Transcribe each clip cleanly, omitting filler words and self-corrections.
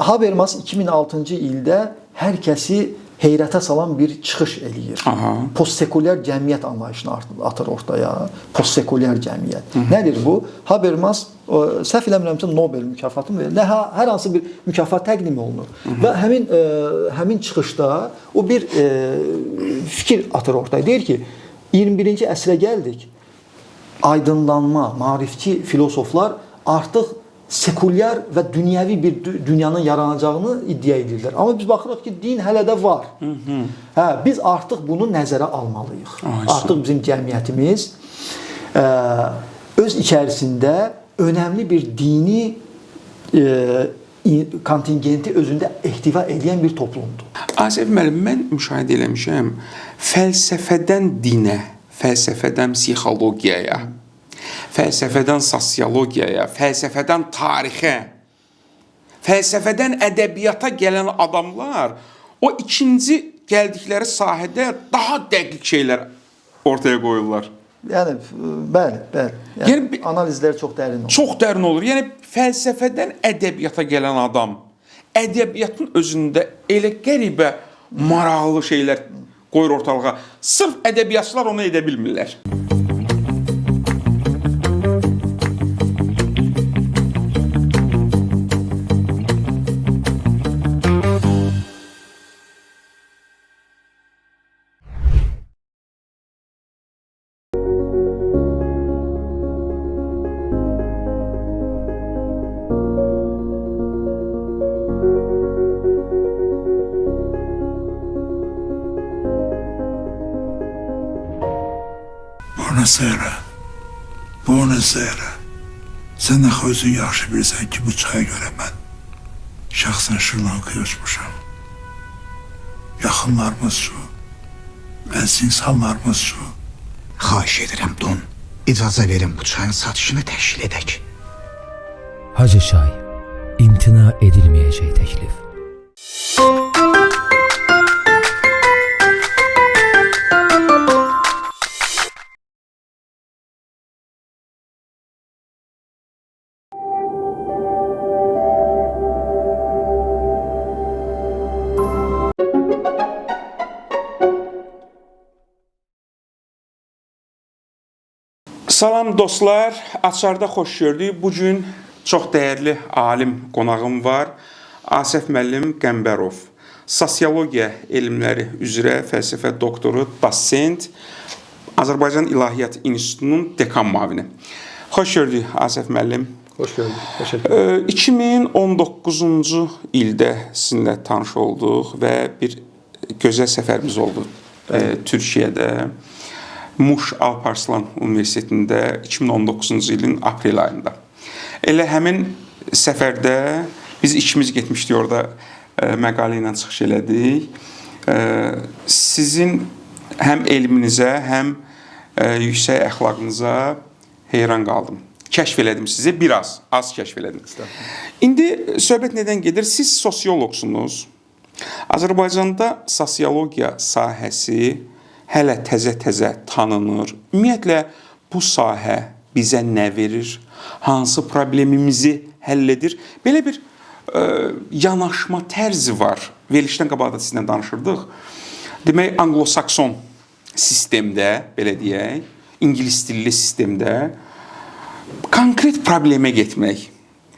Habermas 2006-cı ildə hər kəsi heyrətə salan bir çıxış eləyir. Postsekulyar cəmiyyət anlayışını atır ortaya. Postsekulyar cəmiyyət. Nədir bu? Habermas səhv eləmirəmsə Nobel mükafatı mı verir? Hər hansı bir mükafat təqdim olunur. Və həmin çıxışda o bir fikir atır ortaya. Deyir ki, 21-ci əsrə gəldik. Aydınlanma, maarifçi filosoflar artıq sekulyar və dünyəvi bir dünyanın yaranacağını iddia edirlər. Amma biz baxırıq ki, din hələ də var. Biz artıq bunu nəzərə almalıyıq. Artıq bizim cəmiyyətimiz öz içərisində önəmli bir dini kontingenti özündə ehtiva edən bir toplumdur. Asif müəllim, mən müşahidə eləmişəm, fəlsəfədən dinə, fəlsəfədən psixologiyaya, fəlsəfədən sosiologiyaya, fəlsəfədən tarixə, fəlsəfədən ədəbiyyata gələn adamlar o ikinci gəldikləri sahədə daha dəqiq şeylər ortaya qoyurlar. Yəni, bəli. Yəni, analizlər çox dərin olur. Çox dərin olur. Yəni, fəlsəfədən ədəbiyyata gələn adam, ədəbiyyatın özündə elə qəribə, maraqlı şeylər qoyur ortalığa. Sırf ədəbiyyatçılar onu edə bilmirlər. Buonasera. Sən axı özün yaxşı bilirsən ki, bu çaya görə mən şəxsən Şri-Lankaya uçmuşam. Yaxınlarımız şu, əziz insanlarımız şu. Xahiş edirəm, Don. İcazə verin bu çayın satışını təşkil edək. Hacı Şay, imtina edilməyəcək təklif. Salam dostlar, Açarda xoş gördük. Bugün çox dəyərli alim qonağım var. Asif müəllim Qəmbərov. Sosiologiya elmləri üzrə fəlsəfə doktoru, dosent, Azərbaycan İlahiyyat İnstitutunun dekan müavini. Xoş gördük Asif müəllim. Xoş gördük. Təşəkkür ederim. 2019-cu ildə sizinlə tanış olduq və bir gözəl səfərimiz oldu Türkiyədə. Muş Alparslan Universitetində 2019-cu ilin aprel ayında. Elə həmin səfərdə biz ikimiz getmişdik, orada məqalə ilə çıxış elədik. Sizin həm elminizə, həm yüksək əxlaqınıza heyran qaldım. Kəşf elədim sizi, biraz, az kəşf elədim. İndi söhbət nədən gedir? Siz sosiologsunuz. Azərbaycanda sosiologiya sahəsi hələ təzə-təzə tanınır. Ümumiyyətlə, bu sahə bizə nə verir? Hansı problemimizi həll edir? Belə bir yanaşma tərzi var. Verilişdən qabaq da sizinlə danışırdıq. Demək, Anglo-Sakson sistemdə, belə deyək, İngilis dilli sistemdə konkret problemə getmək,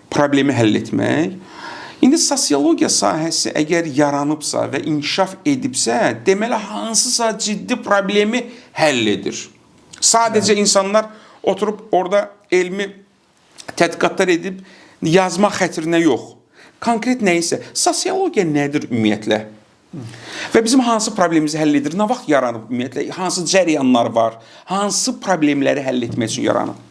problemi həll etmək. İndi sosiologiya sahəsi əgər yaranıbsa və inkişaf edibsə, deməli, hansısa ciddi problemi həll edir. Sadəcə insanlar oturub orada elmi tədqiqatlar edib yazmaq xətrinə yox. Konkret nə isə, sosiologiya nədir ümumiyyətlə? Və bizim hansı problemimizi həll edir? Nə vaxt yaranıb ümumiyyətlə? Hansı cəryanlar var? Hansı problemləri həll etmək üçün yaranıb?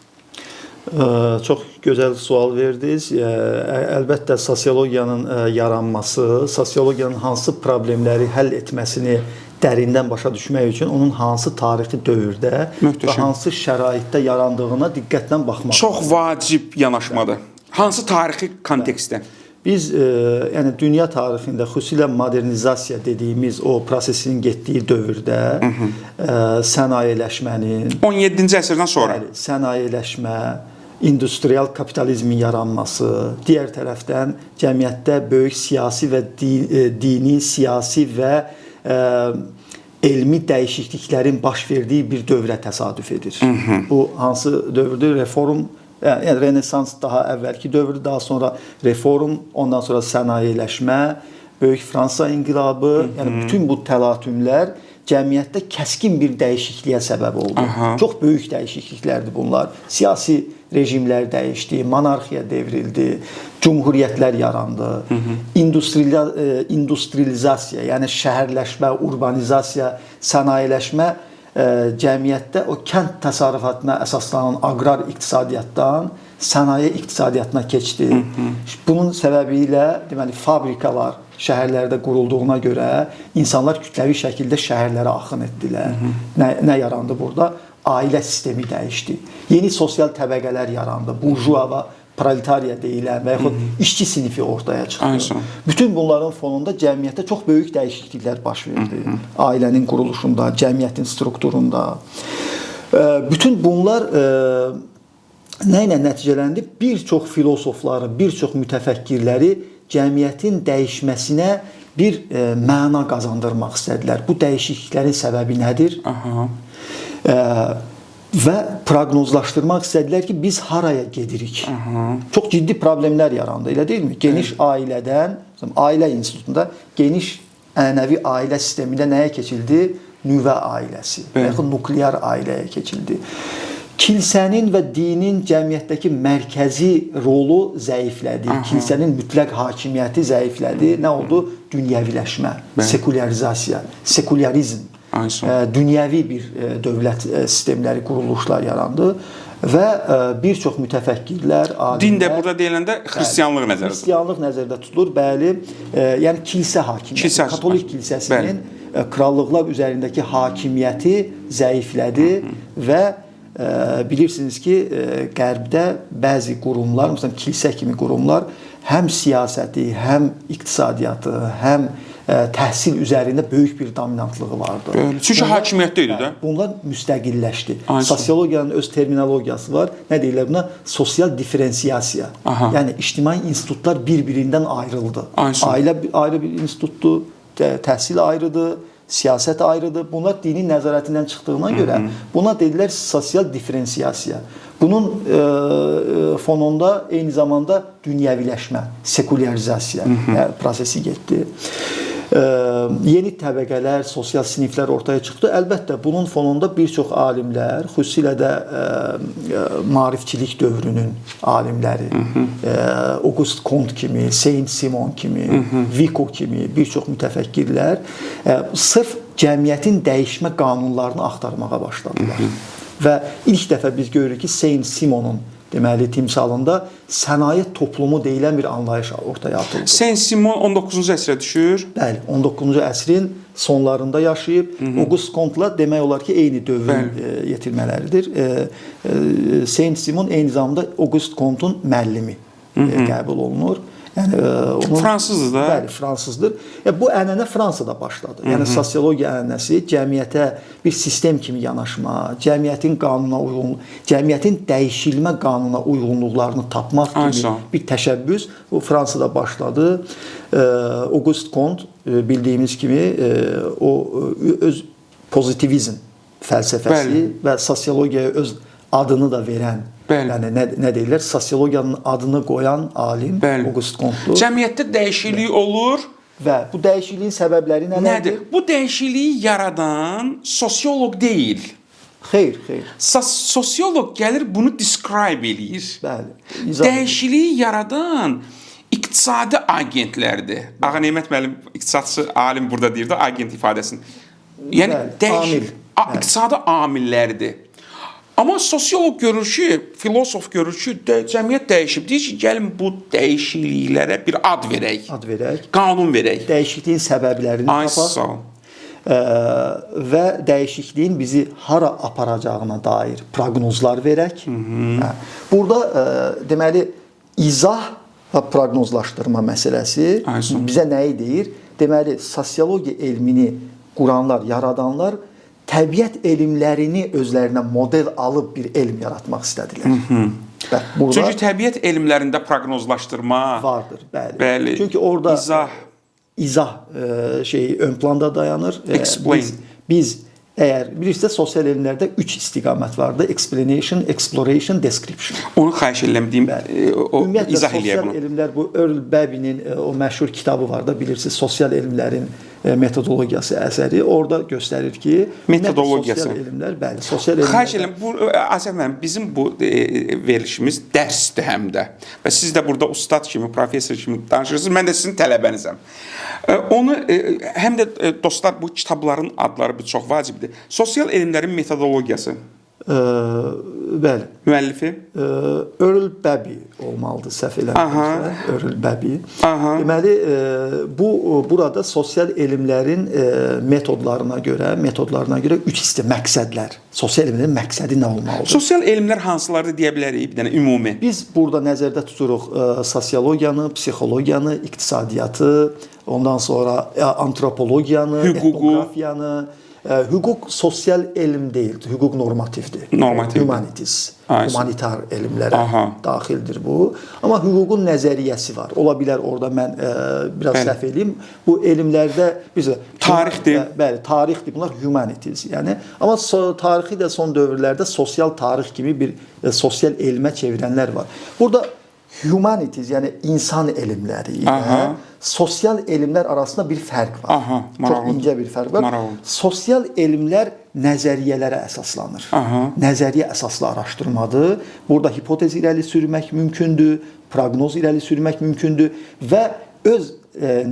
Çox gözəl sual verdiniz. Əlbəttə, sosiologiyanın yaranması, sosiologiyanın hansı problemləri həll etməsini dərindən başa düşmək üçün onun hansı tarixi dövrdə və hansı şəraitdə yarandığına diqqətlə baxmaq. Çox vacib yanaşmadır. Hansı tarixi kontekstdə? Biz yəni dünya tarixində xüsusilə modernizasiya dediyimiz o prosesin getdiyi dövrdə sənayeləşmənin 17-ci əsrdən sonra sənayeləşmə, industrial kapitalizmin yaranması, digər tərəfdən cəmiyyətdə böyük siyasi və dini, siyasi və elmi dəyişikliklərin baş verdiyi bir dövrə təsadüf edir. Bu hansı dövrdür? Reform, yəni Renesans daha əvvəlki dövrdür, daha sonra reform, ondan sonra sənayeləşmə, böyük Fransa inqilabı, yəni bütün bu təlatümlər cəmiyyətdə kəskin bir dəyişikliyə səbəb oldu. Çox böyük dəyişikliklərdir bunlar. Siyasi rejimlər dəyişdi, monarxiya devrildi, cumhuriyyətlər yarandı. İndustrializasiya, yəni şəhərləşmə, urbanizasiya, sənayeləşmə cəmiyyətdə o kənd təsərrüfatına əsaslanan aqrar iqtisadiyyatdan sənaye iqtisadiyyatına keçdi. Bunun səbəbi ilə deməli fabrikalar şəhərlərdə qurulduğuna görə insanlar kütləvi şəkildə şəhərlərə axın etdilər. Nə yarandı burada? Ailə sistemi dəyişdi. Yeni sosial təbəqələr yarandı. Burjua və proletariya deyilən və yaxud işçi sinifi ortaya çıxdı. Bütün bunların fonunda cəmiyyətdə çox böyük dəyişikliklər baş verdi. Ailənin quruluşunda, cəmiyyətin strukturunda. Bütün bunlar nə ilə nəticələndi? Bir çox filosofları, bir çox mütəfəkkirləri cəmiyyətin dəyişməsinə bir məna qazandırmaq istədilər. Bu dəyişikliklərin səbəbi nədir? Və proqnozlaşdırmaq istədilər ki, biz haraya gedirik? Çox ciddi problemlər yarandı, elə deyilmi? Geniş ailədən, ailə institutunda geniş ənənəvi ailə sistemində nəyə keçildi? Nüvə ailəsi, yaxud nuklear ailəyə keçildi. Kilsənin və dinin cəmiyyətdəki mərkəzi rolu zəiflədi. Kilsənin mütləq hakimiyyəti zəiflədi. Nə oldu? Dünyəviləşmə, sekularizasiya, sekularizm, dünyəvi bir dövlət sistemləri, quruluşlar yarandı və bir çox mütəfəkkirlər, alimlər... Din də burada deyiləndə xristianlıq nəzərdə tutulur. Xristianlıq nəzərdə tutulur, bəli. Yəni kilsə hakimiyyəti, katolik kilsəsinin krallıqlar üzərindəki hakimiyyəti zəiflədi və bilirsiniz ki, Qərbdə bəzi qurumlar, məsələn, kilsə kimi qurumlar həm siyasəti, həm iqtisadiyyatı, həm təhsil üzərində böyük bir dominantlığı vardı. Çünki hakimiyyətdə idi də. Bunlar müstəqilləşdi. Sosiologiyanın öz terminologiyası var. Nə deyirlər buna? Sosial diferensiyasiya. Yəni, ictimai institutlar bir-birindən ayrıldı. Ailə ayrı bir institutdur, təhsil ayrıdır, siyasət ayrıdır. Bunlar dinin nəzarətindən çıxdığına görə buna dedilər sosial diferensiyasiya. Bunun fonunda eyni zamanda dünyəviləşmə, sekularizasiya prosesi getdi. Yeni təbəqələr, sosial siniflər ortaya çıxdı. Əlbəttə, bunun fonunda bir çox alimlər, xüsusilə də maarifçilik dövrünün alimləri, Auguste Comte kimi, Saint-Simon kimi, Vico kimi bir çox mütəfəkkirlər sırf cəmiyyətin dəyişmə qanunlarını axtarmağa başladılar. Və ilk dəfə biz görürük ki, Saint-Simonun deməli, timsalında sənaye toplumu deyilən bir anlayış ortaya atıldı. Saint-Simon 19-cu əsrə düşür. Bəli, 19-cu əsrin sonlarında yaşayıb. Auguste Comte-la demək olar ki, eyni dövrün yetirmələridir. Saint-Simon eyni zamanda Auguste Comte-un müəllimi qəbul olunur. Yəni, Fransızdır da. Bəli, fransızdır. Bu ənənə Fransada başladı. Yəni, sosiologiya ənənəsi cəmiyyətə bir sistem kimi yanaşma, cəmiyyətin qanuna uyğunluq, cəmiyyətin dəyişilmə qanuna uyğunluqlarını tapmaq kimi bir təşəbbüs bu Fransada başladı. Auguste Comte bildiyimiz kimi o öz pozitivizm fəlsəfəsi və sosiologiyaya öz adını da verən, yəni nə deyirlər, sosiologiyanın adını qoyan alim Auguste Comte-dur. Cəmiyyətdə dəyişiklik olur və bu dəyişikliyin səbəbləri nədir? Bu dəyişikliyi yaradan sosioloq deyil. Xeyr. Sosioloq gəlir bunu describe eləyir. Bəli. Dəyişikliyi yaradan iqtisadi agentlərdir. Ağa Nemət müəllim, iqtisadçı alim burada deyir də agent ifadəsini. Yəni iqtisadi amillərdir. Amma sosiolog görür ki, filosof görür ki, cəmiyyət dəyişib. Deyir ki, gəlin bu dəyişikliklərə bir ad verək. Ad verək. Qanun verək. Dəyişikliyin səbəblərini tapaq. Və dəyişikliyin bizi hara aparacağına dair proqnozlar verək. Burada deməli izah və proqnozlaşdırma məsələsi bizə nəyi deyir? Deməli, sosiologiya elmini quranlar, yaradanlar təbiət elmlərini özlərinə model alıb bir elm yaratmaq istədilər. Bax, burada Çünki təbiət elmlərində proqnozlaşdırma vardır, bəli. Bəli. Çünki orada izah şey ön planda dayanır. Explain. Biz əgər bilirsiniz, sosial elmlərdə 3 istiqamət vardı: explanation, exploration, description. onu xahiş edirəm deyim, o Ümumiyyətlə izah eləyək sosial bunu. elmlər, bu Earl Babbinin o məşhur kitabı var da, bilirsiniz, sosial elmlərin metodologiyası əsəri. Orada göstərir ki, Metodologiyası. Sosial elmlər, bəli, sosial elmlər. Xahiş edirəm, bu Azər müəllim, bizim bu verilişimiz dərsdir həm də. Və siz də burada ustad kimi, professor kimi danışırsınız. Mən də sizin tələbənizəm. Onu həm də dostlar, bu kitabların adları bu çox vacibdir. Sosial elmlərin metodologiyası. Bəli. Müəllifi Earl Babbey olmalıdır, səhv eləmirəmsə. Earl Babbey. Deməli, burada sosial elmlərin metodlarına görə 3 isti məqsədlər. Sosial elmlərin məqsədi nə olmalıdır? Sosial elmlər hansılardır deyə bilərik, bir dənə ümumi. Biz burada nəzərdə tuturuq sosiologiyanı, psixologiyanı, iqtisadiyyatı, ondan sonra antropologiyanı, etnografiyanı. Hüquq sosial elm deyil, hüquq normativdir. Normativ. Humanities, humanitar elmlərə daxildir bu. Amma hüququn nəzəriyyəsi var. Ola bilər orada mən biraz səhv eləyim. Bu elmlərdə bizə tarixdir. Bəli, tarixdir. Bunlar humanities. Yəni, amma tarixi də son dövrlərdə sosial tarix kimi bir sosial elmə çevirənlər var. Burada humanities, yəni insan elmləri ilə sosial elmlər arasında bir fərq var. Çox incə bir fərq var. Sosial elmlər nəzəriyyələrə əsaslanır. Nəzəriyyə əsaslı araşdırmadır. Burada hipotez irəli sürmək mümkündür, proqnoz irəli sürmək mümkündür və öz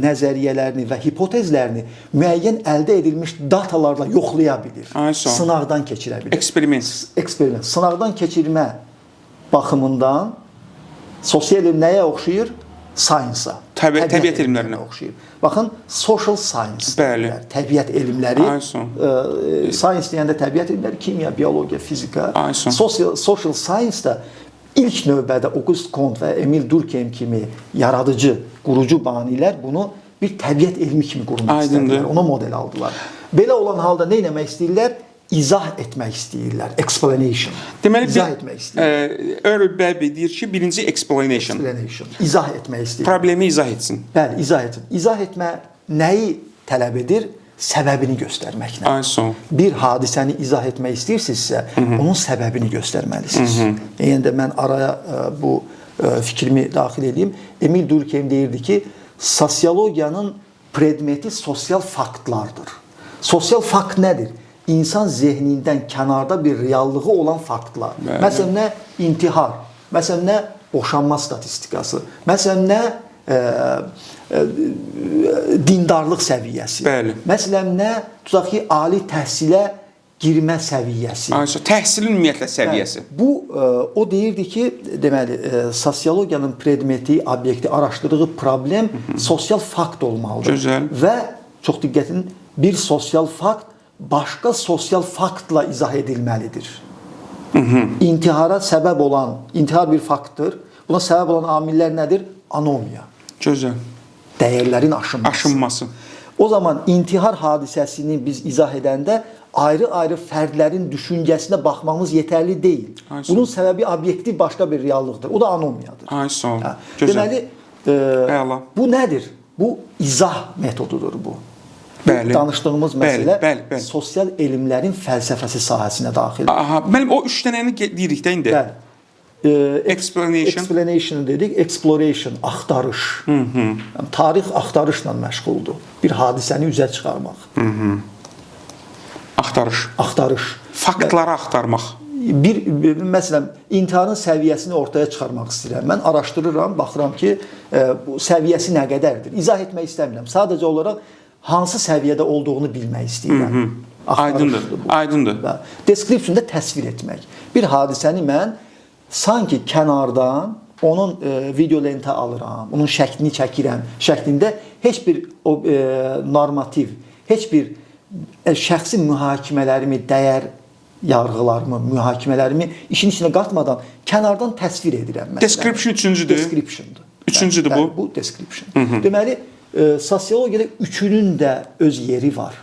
nəzəriyyələrini və hipotezlərini müəyyən əldə edilmiş datalarla yoxlaya bilir. Sınaqdan keçirə bilir. Eksperiment. Sınaqdan keçirmə baxımından sosial elm nəyə oxşayır? Science-a. Təbiət elmlərinə oxşayır. Baxın, social science. Bəli. Təbiət elmləri. Science deyəndə təbiət elmləri, kimya, biologiya, fizika. Social science-da ilk növbədə Auguste Comte və Emil Durkheim kimi yaradıcı, qurucu banilər bunu bir təbiət elmi kimi qurmaq istədilər. Ona model aldılar. Belə olan halda nə etmək istəyirlər? İzah etmək istəyirlər. Explanation. Deməli, izah etmək istəyirlər. Earl Babbey deyir ki, birinci explanation. İzah etmək istəyirlər. Problemi izah etsin. Bəli, izah etsin. İzah etmə nəyi tələb edir? Səbəbini göstərməklə. Bir hadisəni izah etmək istəyirsinizsə, onun səbəbini göstərməlisiniz. Yəni də mən araya bu fikrimi daxil edeyim. Emil Durkheim deyirdi ki, sosiologiyanın predmeti sosial faktlardır. Sosial fakt nədir? İnsan zehnindən kənarda bir reallığı olan faktlar. Məsələn, nə intihar, məsələn, nə boşanma statistikası, məsələn, nə dindarlıq səviyyəsi, məsələn, nə tutaq ki, ali təhsilə girmə səviyyəsi. Təhsilin ümumiyyətlə səviyyəsi. Bu, o deyirdi ki, deməli, sosiologiyanın predmeti, obyekti, araşdırdığı problem sosial fakt olmalıdır. Gözəl. Və çox diqqətin, bir sosial fakt başqa sosial faktla izah edilməlidir. İntihara səbəb olan, intihar bir faktdır. Buna səbəb olan amillər nədir? Anomiya. Gözəl. Dəyərlərin aşınması. O zaman intihar hadisəsini biz izah edəndə ayrı-ayrı fərdlərin düşüncəsinə baxmamız yetərli deyil. Bunun səbəbi obyektiv başqa bir reallıqdır. O da anomiyadır. Deməli, bu nədir? Bu izah metodudur bu. Danışdığımız məsələ sosial elmlərin fəlsəfəsi sahəsinə daxildir. Mənim o 3 dənəni deyirik də indi. Explanation dedik, exploration, axtarış. Tarix axtarışla məşğuldur. Bir hadisəni üzə çıxarmaq. Axtarış. Faktları axtarmaq. Məsələn, intiharın səviyyəsini ortaya çıxarmaq istəyirəm. Mən araşdırıram, baxıram ki, səviyyəsi nə qədərdir. İzah etmək istəmirəm. Sadəcə olaraq hansı səviyyədə olduğunu bilmək istəyirəm. Aydındır. Description da təsvir etmək. Bir hadisəni mən sanki kənardan onun video lentə alıram, onun şəklini çəkirəm. Şəklində heç bir normativ, heç bir şəxsi mühakimələrimi, dəyər yarğılarımı, mühakimələrimi işin içinə qatmadan kənardan təsvir edirəm. Description üçüncüdür. Descriptiondur. Üçüncüdür bu. Bu description. Deməli, sosiologiyada üçünün də öz yeri var.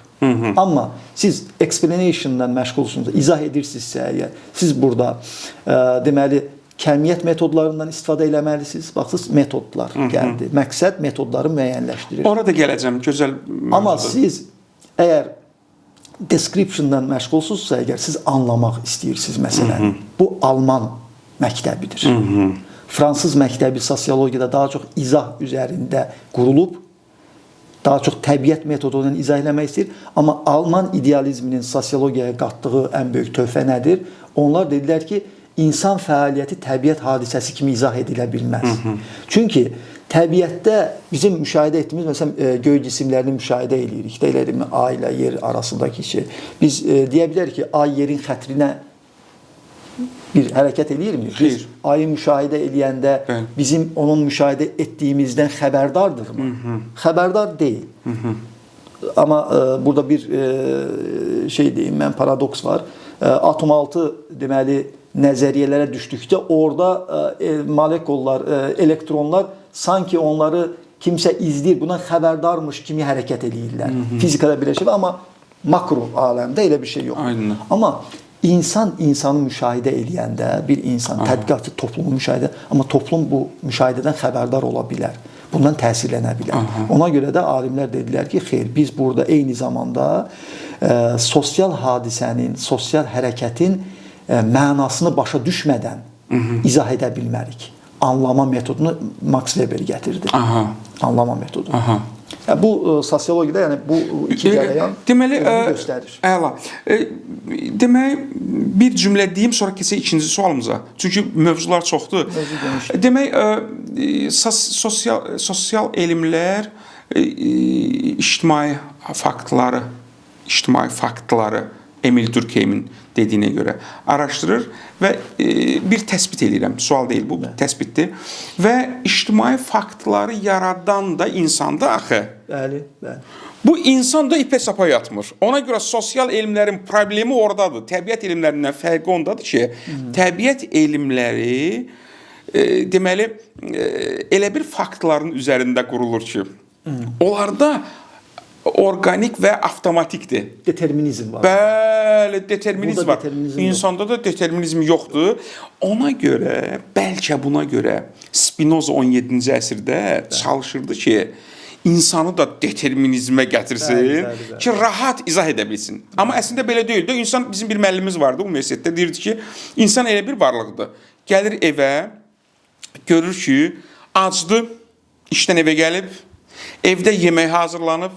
Amma siz explanation-la məşğulsunuz, izah edirsinizsə əgər, siz burada deməli kəmiyyət metodlarından istifadə eləməlisiniz. Baxsınız, metodlar gəldi. Məqsəd metodları müəyyənləşdirir. Orada gələcəm, gözəl mövzudur. Amma siz əgər description-dan məşğulsunuzsa, əgər siz anlamaq istəyirsiniz məsələni, bu Alman məktəbidir. Fransız məktəbi sosiologiyada daha çox izah üzərində qurulub, daha çox təbiət metodu ilə izah eləmək istəyir. Amma Alman idealizminin sosiologiyaya qatdığı ən böyük töhfə nədir? Onlar dedilər ki, insan fəaliyyəti təbiət hadisəsi kimi izah edilə bilməz. Çünki təbiətdə bizim müşahidə etdiyimiz, məsələn, göy cisimlərini müşahidə edirik. Deyilmi, ay ilə yer arasındakı şey. Biz deyə bilərik ki, ay yerin xətrinə bir hərəkət eləyirmi? Biz ayı müşahidə eləyəndə bizim onun müşahidə etdiyimizdən xəbərdardırmı? Xəbərdar deyil. Amma burada bir şey deyim, mən paradoks var. Atom altı deməli nəzəriyyələrə düşdükdə orada molekullar, elektronlar sanki onları kimsə izləyir, buna xəbərdarmış kimi hərəkət eləyirlər. Fizikada belə şey var, amma makro aləmdə elə bir şey yox. Amma İnsan insanı müşahidə eləyəndə, bir insan, tədqiqatçı toplumu müşahidə, amma toplum bu müşahidədən xəbərdar ola bilər. Bundan təsirlənə bilər. Ona görə də alimlər dedilər ki, xeyr, biz burada eyni zamanda sosial hadisənin, sosial hərəkətin mənasını başa düşmədən izah edə bilmərik. Anlama metodunu Max Weber gətirdi. Anlama metodu. Bu sosiologiyada, yəni bu iki cərəyan göstərir. Əla. Demək, bir cümlə deyim, sonra keçək ikinci sualımıza. Çünki mövzular çoxdur. Demək, sosial elmlər ictimai faktları Emil Durkheim'in dediyinə görə araşdırır və bir təsbit eləyirəm. Sual deyil, bu təsbitdir. Və ictimai faktları yaradan da insandır axı. Bəli, bəli. Bu insan da ipə sapa yatmır. Ona görə sosial elmlərin problemi oradadır. Təbiət elmlərindən fərqi ondadır ki, təbiət elmləri deməli elə bir faktların üzərində qurulur ki, onlarda organik və avtomatikdir. Determinizm var. Bəli, determinizm var. Determinizm İnsanda da determinizm yoxdur. Ona görə, bəlkə buna görə Spinoza 17-ci əsrdə çalışırdı ki, insanı da determinizmə gətirsin ki, rahat izah edə bilsin. Amma əslində belə deyildi. İnsan, bizim bir müəllimimiz vardı universitetdə, deyirdi ki, insan elə bir varlıqdır. Gəlir evə, görür ki, acdır, işdən evə gəlib, evdə yemək hazırlanıb,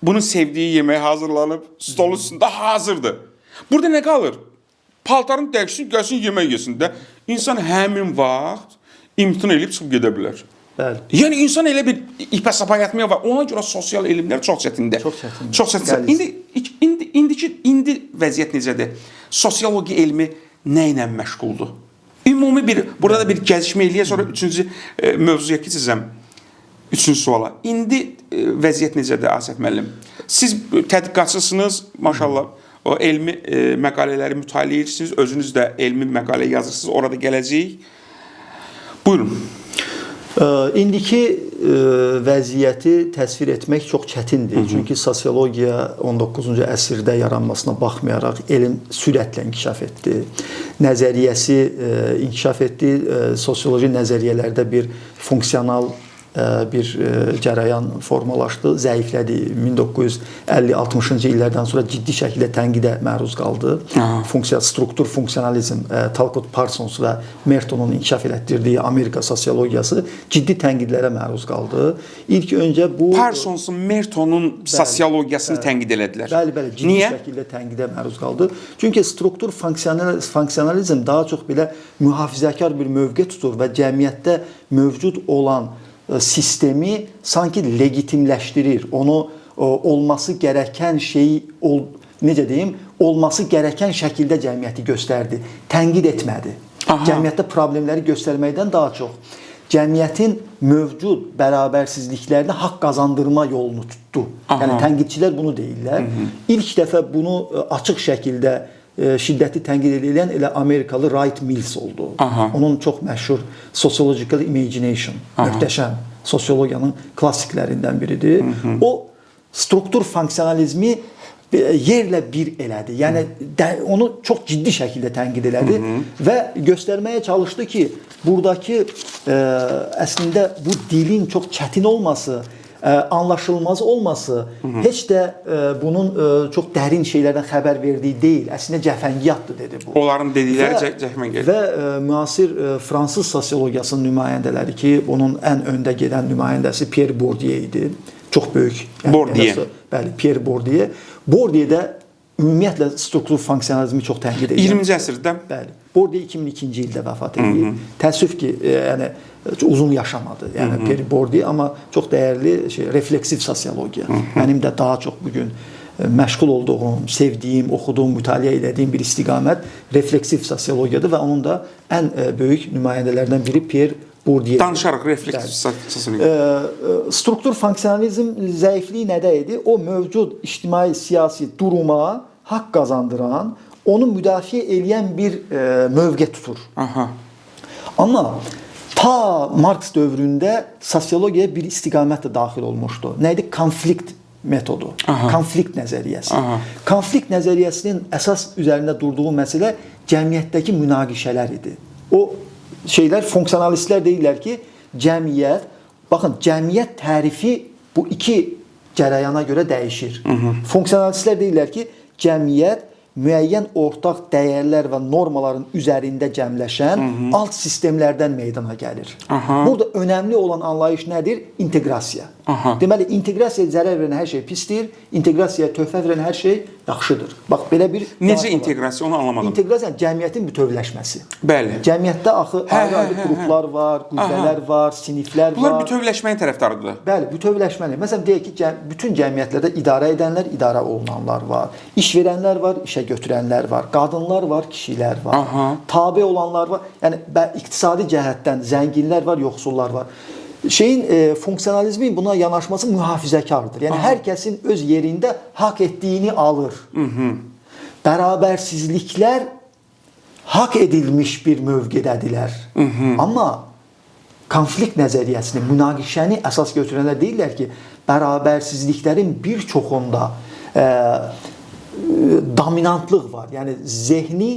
bunun sevdiyi yemək hazırlanıb, stolun üstündə hazırdır. Burada nə qalır? Paltarını dəyişsin, gəlsin, yemək yesin də. İnsan həmin vaxt imtina edib çıxıb gedə bilər. Bəli. Yəni, insan elə bir ipə sapa yatmaya var. Ona görə sosial elmlər çox çətindir. Çox çətindir. İndi vəziyyət necədir? Sosiologi elmi nə ilə məşğuldur? Ümumi bir, burada bir gəzişmə eləyə, sonra üçüncü mövzuya keçəcəm. Üçüncü suala. İndi vəziyyət necədir, Asif müəllim? Siz tədqiqatçısınız, maşallah, o elmi məqalələri mütaliə edirsiniz, özünüz də elmi məqalə yazırsınız, orada gələcəyik. Buyurun. İndiki vəziyyəti təsvir etmək çox çətindir. Çünki sosiologiya 19-cu əsrdə yaranmasına baxmayaraq elm sürətlə inkişaf etdi. Nəzəriyyəsi inkişaf etdi. Sosioloji nəzəriyyələrdə bir funksional bir cərəyan formalaşdı, zəiflədi. 1950-60-cı illərdən sonra ciddi şəkildə tənqidə məruz qaldı. Struktur funksionalizm, Talcott Parsons və Merton'un inkişaf etdirdiyi Amerika sosiologiyası ciddi tənqidlərə məruz qaldı. İlk öncə bu Parsons'un, Merton'un sosiologiyasını tənqid elədilər. Bəli, ciddi şəkildə tənqidə məruz qaldı. Çünki struktur funksionalizm daha çox belə mühafizəkar bir mövqe tutur və cəmiyyətdə mövcud olan sistemi sanki legitimləşdirir. Onu olması gərəkən şeyi, necə deyim, olması gərəkən şəkildə cəmiyyəti göstərdi. Tənqid etmədi. Cəmiyyətdə problemləri göstərməkdən daha çox cəmiyyətin mövcud bərabərsizliklərinə haqq qazandırma yolunu tutdu. Yəni tənqidçilər bunu deyirlər. İlk dəfə bunu açıq şəkildə şiddətli tənqid edilən elə Amerikalı Wright Mills oldu. Onun çox məşhur Sociological Imagination, möhtəşəm sosiologiyanın klassiklərindən biridir. O struktur funksionalizmi yerlə bir elədi. Yəni onu çox ciddi şəkildə tənqid elədi və göstərməyə çalışdı ki, buradakı əslində bu dilin çox çətin olması, anlaşılmaz olması heç də bunun çox dərin şeylərdən xəbər verdiyi deyil. Əslində cəfəngiyyatdır dedi bu. Onların dedikləri cəfəngiyat. Və müasir fransız sosiologiyasının nümayəndələri ki, bunun ən öndə gedən nümayəndəsi Pierre Bourdieu idi. Çox böyük. Bourdieu. Bəli, Pierre Bourdieu. Bourdieu də ümumiyyətlə struktur funksionalizmi çox tənqid edir. 20-ci əsrdə. Bəli. Bourdieu 2002-ci ildə vəfat edib. Təəssüf ki, yəni uzun yaşamadı. Yəni Pierre Bourdieu, amma çox dəyərli refleksiv sosiologiya. Mənim də daha çox bu gün məşğul olduğum, sevdiyim, oxuduğum, mütaliə etdiyim bir istiqamət refleksiv sosiologiyadır və onun da ən böyük nümayəndələrindən biri Pierre Bourdieu. Danışaraq refleksiv sosiologiya. Struktur funksionalizm zəifliyi nədə idi? O mövcud ictimai siyasi duruma haqq qazandıran, onu müdafiə edən bir mövqe tutur. Aha. Amma ta Marks dövründə sosiologiyaya bir istiqamət də daxil olmuşdu. Nə idi? Konflikt metodu, konflikt nəzəriyyəsi. Konflikt nəzəriyyəsinin əsas üzərində durduğu məsələ cəmiyyətdəki münaqişələr idi. O şeylər, funksionalistlər deyirlər ki, cəmiyyət, baxın, cəmiyyət tərifi bu iki cərəyana görə dəyişir. Funksionalistlər deyirlər ki, cəmiyyət müəyyən ortaq dəyərlər və normaların üzərində cəmləşən alt sistemlərdən meydana gəlir. Burada önəmli olan anlayış nədir? İnteqrasiya. Deməli, inteqrasiyaya zərər verən hər şey pisdir, inteqrasiyaya töhfə verən hər şey yaxşıdır. Bax, belə bir... Necə inteqrasiya? Onu anlamadım. İnteqrasiya cəmiyyətin bütövləşməsi. Bəli. Cəmiyyətdə axı ayrı-ayrı qruplar var, qüvvələr var, siniflər var. Bunlar bütövləşməyin tərəfdarıdır. Bəli, bütövləşməli. Məsələn, deyək ki, bütün cəmiyyətlərdə idarə edənlər, idarə olunanlar var. İş verənlər var, işə götürənlər var. Qadınlar var, kişilər var. Tabe olanlar var. Yəni, iqtisadi cəhətdən zənginlər var, yoxsullar var. Funksionalizmin buna yanaşması mühafizəkardır. Yəni, hər kəsin öz yerində haqq etdiyini alır. Bərabərsizliklər haqq edilmiş bir mövqedədirlər. Amma konflikt nəzəriyyəsini, münaqişəni əsas götürənlər deyirlər ki, bərabərsizliklərin bir çoxunda dominantlıq var. Yəni, zehni,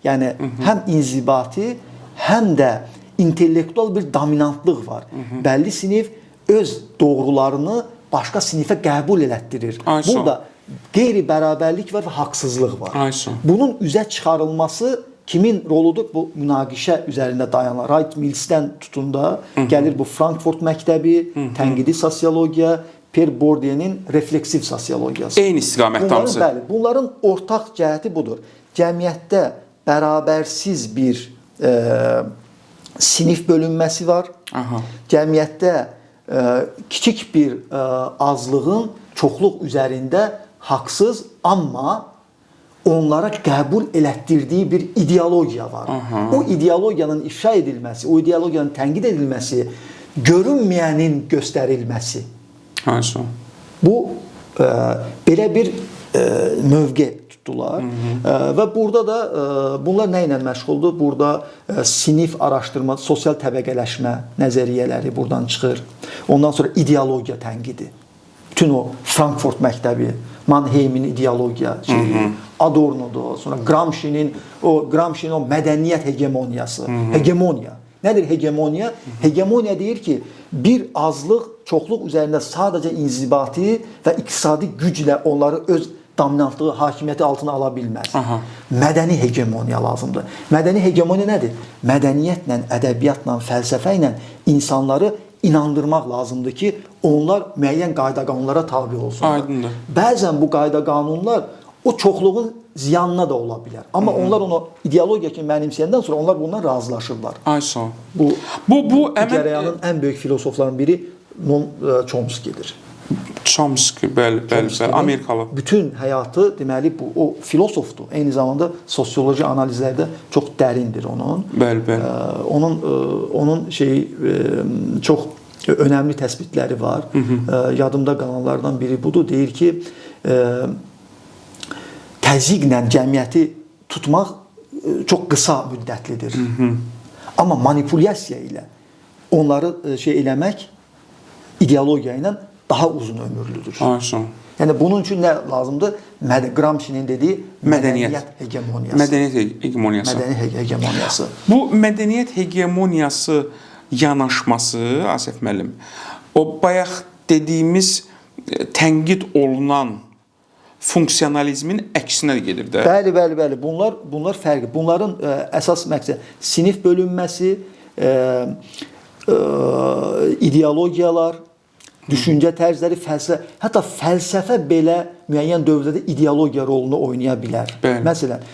yəni həm inzibati, həm də intellektual bir dominantlıq var. Bəlli sinif öz doğrularını başqa sinifə qəbul elətdirir. Burada qeyri-bərabərlik var və haqsızlıq var. Bunun üzə çıxarılması kimin roludur? Bu münaqişə üzərində dayanır. Wright Mills'dən tutun da gəlir bu Frankfurt məktəbi, tənqidi sosiologiya, Pierre Bourdieu'nin refleksiv sosiologiyası. Eyni istiqamətdə hamısı. Bəli, bunların ortaq cəhəti budur. Cəmiyyətdə bərabərsiz bir sinif bölünməsi var. Cəmiyyətdə kiçik bir azlığın çoxluq üzərində haqsız, amma onlara qəbul elətdirdiyi bir ideologiya var. O ideologiyanın ifşa edilməsi, o ideologiyanın tənqid edilməsi, görünməyənin göstərilməsi. Bu, belə bir mövqe tutdular və burada da bunlar nə ilə məşğuldur? Burada sinif araşdırma, sosial təbəqələşmə nəzəriyyələri buradan çıxır. Ondan sonra ideologiya tənqidi. Bütün o Frankfurt məktəbi, Mannheimin ideologiya şeyi, Adorno'dur, sonra Gramsci'nin o mədəniyyət hegemoniyası. Hegemoniya. Nədir hegemoniya? Hegemoniya deyir ki, bir azlıq çoxluq üzərində sadəcə inzibati və iqtisadi güclə onları öz dominantlığı, hakimiyyəti altına ala bilməz. Mədəni hegemoniya lazımdır. Mədəni hegemoniya nədir? Mədəniyyətlə, ədəbiyyatla, fəlsəfə ilə insanları inandırmaq lazımdır ki, onlar müəyyən qayda-qanunlara tabi olsunlar. Aydındır. Bəzən bu qayda-qanunlar o çoxluğun ziyanına da ola bilər. Amma onlar onu ideologiya kimi mənimsəyəndən sonra onlar bundan razılaşırlar. Bu cərəyanın ən böyük filosoflarının biri Noam Chomsky'dir. Chomsky, bəli, Amerikalı. Bütün həyatı, deməli, o filosofdur. Eyni zamanda sosioloji analizlərdə çox dərindir onun. Bəli. Onun çox önəmli təsbitləri var. Yadımda qalanlardan biri budur. Deyir ki, təzyiqlə cəmiyyəti tutmaq çox qısa müddətlidir. Amma manipulyasiya ilə onları eləmək ideologiya ilə daha uzun ömürlüdür. Ayşə. Yəni bunun üçün nə lazımdır? Gramsci'nin dediyi mədəniyyət hegemoniyası. Mədəniyyət hegemoniyası. Mədəni hegemoniyası. Bu mədəniyyət hegemoniyası yanaşması, Asif müəllim, o bayaq dediyimiz tənqid olunan funksionalizmin əksinə gedir də. Bəli. Bunlar fərqli. Bunların əsas məqsədi sinif bölünməsi, ideologiyalar, düşüncə tərzləri, hətta fəlsəfə belə müəyyən dövrdə ideologiya rolunu oynaya bilər. Bəli. Məsələn,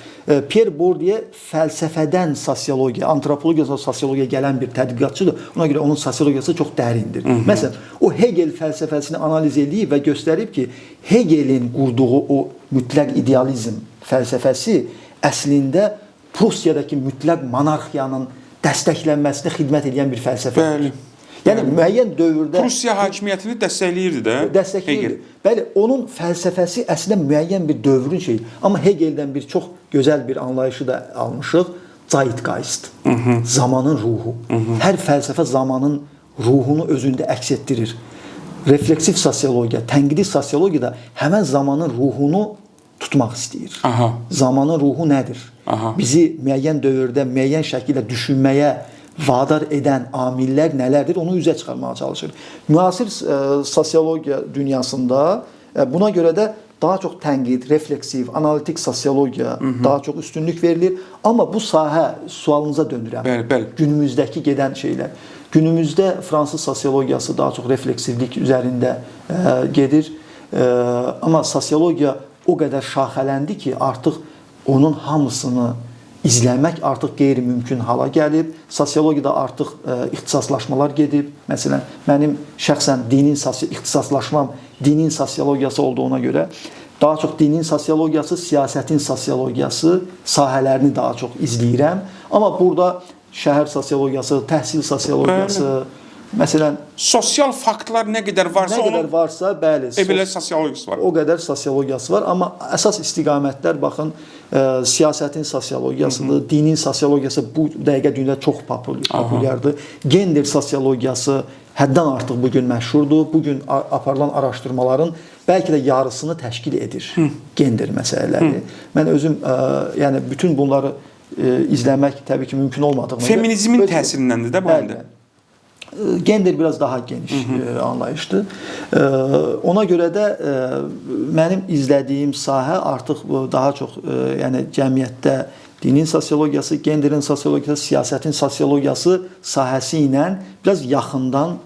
Pierre Bourdieu fəlsəfədən sosiologiya, antropologiyadan sosiologiyaya gələn bir tədqiqatçıdır. Ona görə onun sosiologiyası çox dərindir. Məsələn, o Hegel fəlsəfəsini analiz edib və göstərib ki, Hegelin qurduğu o mütləq idealizm fəlsəfəsi əslində Prusiyadakı mütləq monarxiyanın dəstəklənməsinə xidmət edən bir fəlsəfədir. Bəli. Yəni müəyyən dövrdə Prusiya hakimiyyətini dəstəkləyirdi də. Dəstəkləyirdi. Bəli, onun fəlsəfəsi əslində müəyyən bir dövrün şeyi. Amma Hegeldən bir çox gözəl bir anlayışı da almışıq. Zeitgeist. Zamanın ruhu. Hər fəlsəfə zamanın ruhunu özündə əks etdirir. Refleksiv sosiologiya, tənqidi sosiologiya da həmən zamanın ruhunu tutmaq istəyir. Zamanın ruhu nədir? Bizi müəyyən dövrdə, müəyyən şəkildə düşünməyə vadar edən amillər nələrdir, onu üzə çıxarmağa çalışır. Müasir sosiologiya dünyasında buna görə də daha çox tənqid, refleksiv, analitik sosiologiya daha çox üstünlük verilir. Amma bu sahə, sualınıza dönürəm. Bəli. Günümüzdəki gedən şeylər. Günümüzdə fransız sosiologiyası daha çox refleksivlik üzərində gedir. Amma sosiologiya o qədər şaxələndi ki, artıq onun hamısını izləmək artıq qeyri-mümkün hala gəlib. Sosiologiyada artıq ixtisaslaşmalar gedib. Məsələn, mənim şəxsən ixtisaslaşmam dinin sosiologiyası olduğuna görə daha çox dinin sosiologiyası, siyasətin sosiologiyası sahələrini daha çox izləyirəm. Amma burada şəhər sosiologiyası, təhsil sosiologiyası, məsələn, sosial faktlar nə qədər varsa, bəli, belə sosiologiyası var. O qədər sosiologiyası var, amma əsas istiqamətlər baxın, siyasətin sosiologiyasıdır, dinin sosiologiyası bu dəqiqə dünyada çox populyardır. Gender sosiologiyası həddən artıq bu gün məşhurdur. Bu gün aparılan araşdırmaların bəlkə də yarısını təşkil edir gender məsələləri. Mən özüm yəni bütün bunları izləmək təbii ki mümkün olmadığını. Feminizmin təsirindəndir də bu həm də. Gender biraz daha geniş anlayışdır. Ona görə də mənim izlədiyim sahə artıq daha çox yəni cəmiyyətdə dinin sosiologiyası, genderin sosiologiyası, siyasətin sosiologiyası sahəsi ilə biraz yaxından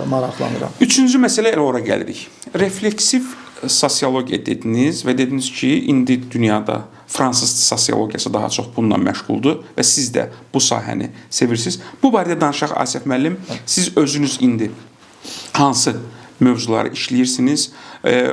maraqlanıram. Üçüncü məsələ elə ora gəlirik. Refleksiv sosiologiya dediniz və dediniz ki, indi dünyada fransız sosiologiyası daha çox bununla məşğuldur və siz də bu sahəni sevirsiniz. Bu barədə danışaq Asif müəllim. Siz özünüz indi hansı mövzuları işləyirsiniz?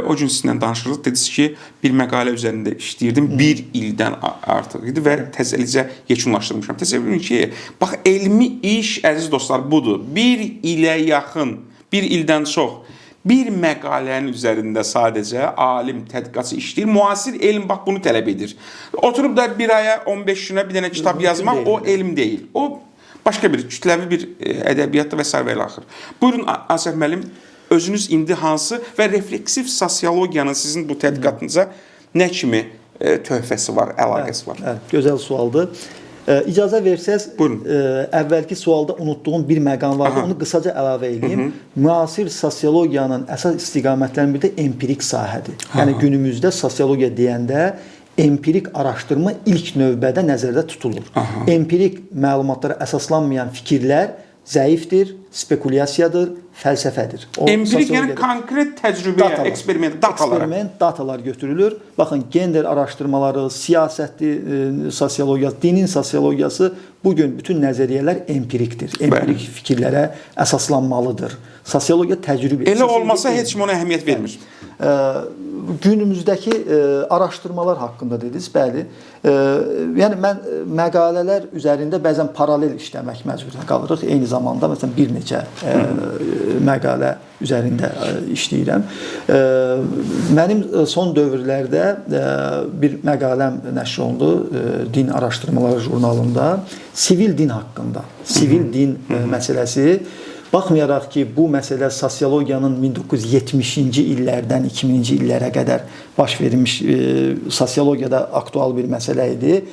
O gün sizinlə danışırıq. Dediniz ki, bir məqalə üzərində işləyirdim. Bir ildən artıq idi və təzəlicə yekunlaşdırmışam. Təsəvvür edin ki, bax, elmi iş, əziz dostlar, budur. Bir ilə yaxın, bir ildən çox bir məqalənin üzərində sadəcə alim, tədqiqatçı işləyir. Müasir elm bax bunu tələb edir. Oturub da bir aya, 15 günə bir dənə kitab yazmaq o elm deyil. O başqa bir kütləvi bir ədəbiyyatda və s. və ilə axır. Buyurun Asif müəllim, özünüz indi hansı və refleksiv sosiologiyanın sizin bu tədqiqatınıza nə kimi töhfəsi var, əlaqəsi var? Gözəl sualdır. İcazə versəz, əvvəlki sualda unutduğum bir məqam vardı, onu qısaca əlavə edeyim. Müasir sosiologiyanın əsas istiqamətlərindən biri də empirik sahədir. Yəni günümüzdə sosiologiya deyəndə empirik araşdırma ilk növbədə nəzərdə tutulur. Empirik məlumatlara əsaslanmayan fikirlər zəifdir, spekulyasiyadır, fəlsəfədir. Empirik yəni konkret təcrübəyə, eksperiment, datalar götürülür. Baxın, gender araşdırmaları, siyasəti sosiologiyası, dinin sosiologiyası bugün bütün nəzəriyyələr empirikdir. Empirik fikirlərə əsaslanmalıdır. Sosiologiya təcrübə. Elə olmasa heç mi ona əhəmiyyət vermir? Günümüzdəki araşdırmalar haqqında dediniz, bəli. Yəni mən məqalələr üzərində bəzən paralel işləmək məcburiyyətində qalırıq. Eyni zamanda məsələn bir neçə məqalə üzərində işləyirəm. Mənim son dövrlərdə bir məqaləm nəşr olundu Din Araşdırmaları jurnalında sivil din haqqında. Sivil din məsələsi Baxmayaraq ki, bu məsələ sosiologiyanın 1970-ci illərdən 2000-ci illərə qədər baş vermiş sosiologiyada aktual bir məsələ idi.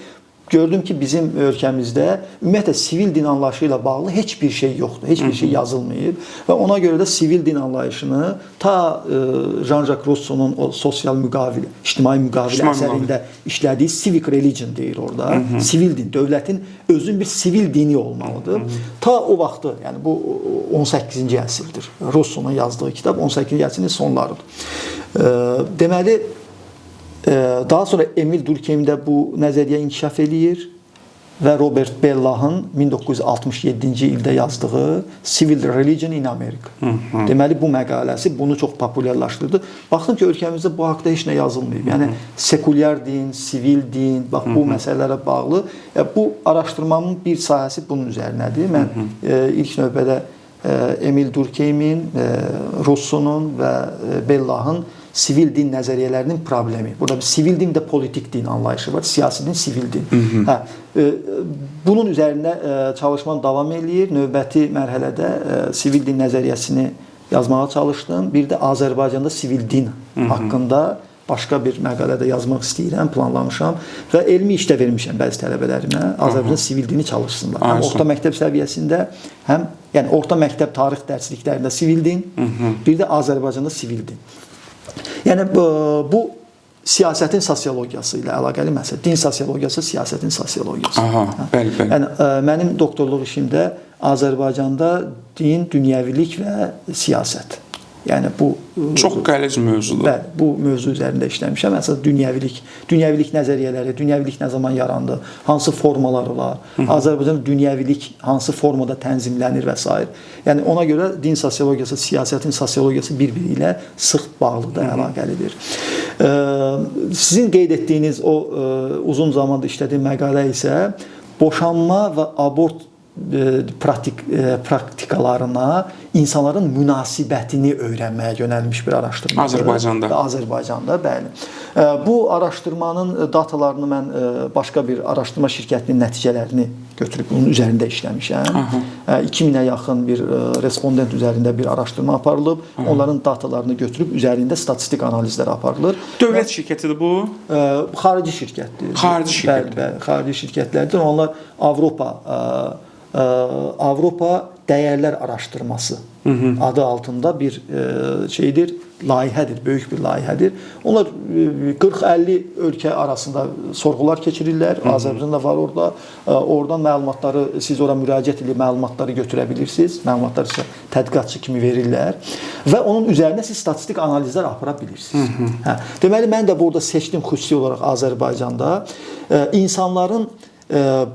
Gördüm ki, bizim ölkəmizdə ümumiyyətlə sivil din anlayışı ilə bağlı heç bir şey yoxdur, heç bir şey yazılmayıb və ona görə də sivil din anlayışını ta Jean-Jacques Rousseau'nun o sosial müqavil, ictimai müqavil əsərində işlədiyi civic religion deyir orada. Sivil din, dövlətin özünün bir sivil dini olmalıdır. Ta o vaxtı, yəni bu 18-ci əsrdir. Rousseau'nun yazdığı kitab 18-ci əsrin sonlarıdır. Deməli, daha sonra Emil Durkheim də bu nəzəriyyə inkişaf eləyir və Robert Bellah'ın 1967-ci ildə yazdığı Civil Religion in America. Deməli, bu məqaləsi bunu çox populyarlaşdırdı. Baxdım ki, ölkəmizdə bu haqda heç nə yazılmayıb. Yəni, sekulyar din, sivil din, bax, bu məsələlərə bağlı. Bu araşdırmamın bir sahəsi bunun üzərinədir. Mən ilk növbədə Emil Durkheim'in, Rousseau'nun və Bellah'ın sivil din nəzəriyyələrinin problemi. Burada bir sivil din də politik din anlayışı var. Siyasi din, sivil din. Bunun üzərində çalışmam davam eləyir. Növbəti mərhələdə sivil din nəzəriyyəsini yazmağa çalışdım. Bir də Azərbaycanda sivil din haqqında başqa bir məqalədə yazmaq istəyirəm, planlamışam və elmi işdə vermişəm bəzi tələbələrimə. Azərbaycan sivil dini çalışsınlar. Həm orta məktəb səviyyəsində, həm yəni orta məktəb tarix dərsliklərində sivil din, bir də Azərbaycanda sivil din. Yəni bu siyasətin sosiologiyası ilə əlaqəli məsələ. Din sosiologiyası, siyasətin sosiologiyası. Bəli. Yəni mənim doktorluq işimdə Azərbaycanda din, dünyəvilik və siyasət. Yəni bu çox qəliz mövzudur. Bəli, bu mövzu üzərində işləmişəm. Əsas dünyəvilik nəzəriyyələri, dünyəvilik nə zaman yarandı, hansı formaları var, Azərbaycan dünyəvilik hansı formada tənzimlənir və s. Yəni ona görə din sosiologiyası, siyasətin sosiologiyası bir-biri ilə sıx bağlıdır, əlaqəlidir. Sizin qeyd etdiyiniz o uzun zamanda işlədiyim məqalə isə boşanma və abort praktikalarına insanların münasibətini öyrənməyə yönəlmiş bir araşdırmadır. Azərbaycanda, bəli. Bu araşdırmanın datalarını mən başqa bir araşdırma şirkətinin nəticələrini götürüb bunun üzərində işləmişəm. 2000-ə yaxın bir respondent üzərində bir araşdırma aparılıb. Onların datalarını götürüb üzərində statistik analizlər aparılır. Dövlət şirkətidir bu? Xarici şirkətdir. Xarici şirkətdir. Bəli, xarici şirkətlərdir. Onlar Avropa Dəyərlər Araşdırması adı altında bir şeydir, layihədir, böyük bir layihədir. Onlar 40-50 ölkə arasında sorğular keçirirlər. Azərbaycanda var orada. Oradan məlumatları, siz ora müraciət edib məlumatları götürə bilirsiniz. Məlumatlar isə tədqiqatçı kimi verirlər. Və onun üzərinə siz statistik analizlər apara bilirsiniz. Deməli, mən də burada seçdim xüsusi olaraq Azərbaycanda insanların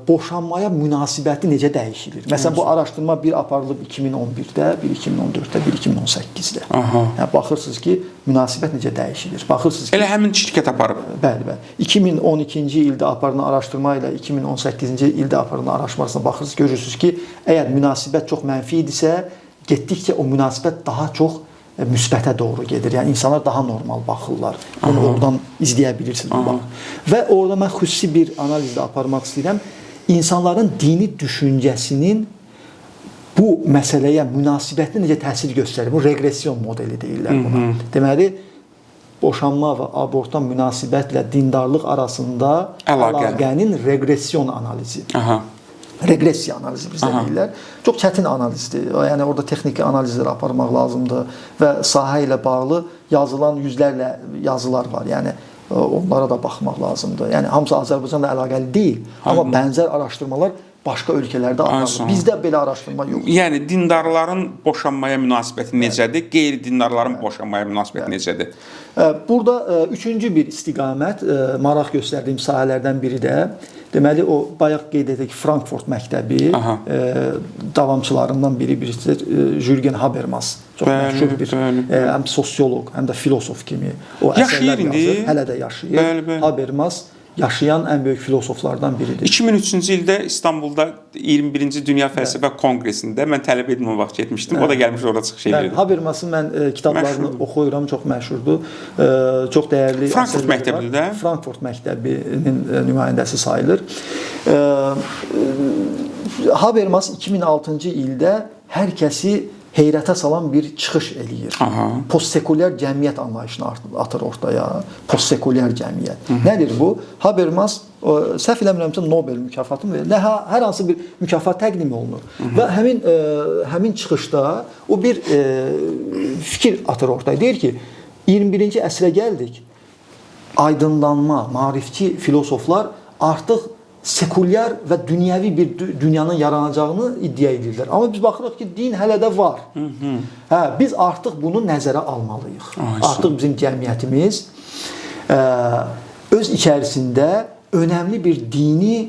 boşanmaya münasibəti necə dəyişilir? Məsələn, bu araşdırma bir aparılıb 2011-də, bir 2014-də, bir 2018-də. Yəni, baxırsınız ki, münasibət necə dəyişilir? Baxırsınız ki... Elə həmin şirkət aparıb. Bəli. 2012-ci ildə aparılan araşdırma ilə 2018-ci ildə aparılan araşdırmasına baxırsınız, görürsünüz ki, əgər münasibət çox mənfi idisə, getdikcə o münasibət daha çox müsbətə doğru gedir. Yəni insanlar daha normal baxırlar. Bunu oradan izləyə bilirsiniz. Və orada mən xüsusi bir analiz də aparmaq istəyirəm. İnsanların dini düşüncəsinin bu məsələyə münasibətini necə təsir göstərir? Bu regression modeli deyirlər buna. Deməli, boşanma və aborta münasibətlə dindarlıq arasında əlaqənin regression analizi. Regressiya analizi bizdə deyirlər. Çox çətin analizdir. Yəni orada texniki analizlər aparmaq lazımdır və sahə ilə bağlı yazılan yüzlərlə yazılar var. Yəni onlara da baxmaq lazımdır. Yəni hamısı Azərbaycanla əlaqəli deyil, amma bənzər araşdırmalar başqa ölkələrdə aparılır. Bizdə belə araşdırma yoxdur. Yəni dindarların boşanmaya münasibəti necədir? Qeyri-dindarların boşanmaya münasibəti necədir? Burada üçüncü bir istiqamət, maraq göstərdiyim sahələrdən biri də deməli o bayaq qeyd etdik Frankfurt məktəbi davamçılarından biri birisi Jürgen Habermas. Çox məşhur bir həm sosioloq, həm də filosof kimi o əsərlər yazır. Hələ də yaşayır. Habermas yaşayan ən böyük filosoflardan biridir. 2003-cü ildə İstanbulda 21-ci Dünya Fəlsəfə Konqresində mən tələb edim o vaxt getmişdim. O da gəlmiş orada çıxış edirdi. Habermasın mən kitablarını oxuyuram, çox məşhurdur. Çox dəyərli Frankfurt məktəbidir də. Frankfurt məktəbinin nümayəndəsi sayılır. Habermas 2006-cı ildə hər kəsi heyrətə salan bir çıxış eləyir. Postsekulyar cəmiyyət anlayışını atır ortaya. Postsekulyar cəmiyyət. Nədir bu? Habermas səhv eləmirəmsə Nobel mükafatı mı verir? Hər hansı bir mükafat təqdim olunur. Və həmin çıxışda o bir fikir atır ortaya. Deyir ki, 21-ci əsrə gəldik. Aydınlanma, maarifçi filosoflar artıq sekulyar və dünyəvi bir dünyanın yaranacağını iddia edirlər. Amma biz baxırıq ki, din hələ də var. Biz artıq bunu nəzərə almalıyıq. Artıq bizim cəmiyyətimiz öz içərisində önəmli bir dini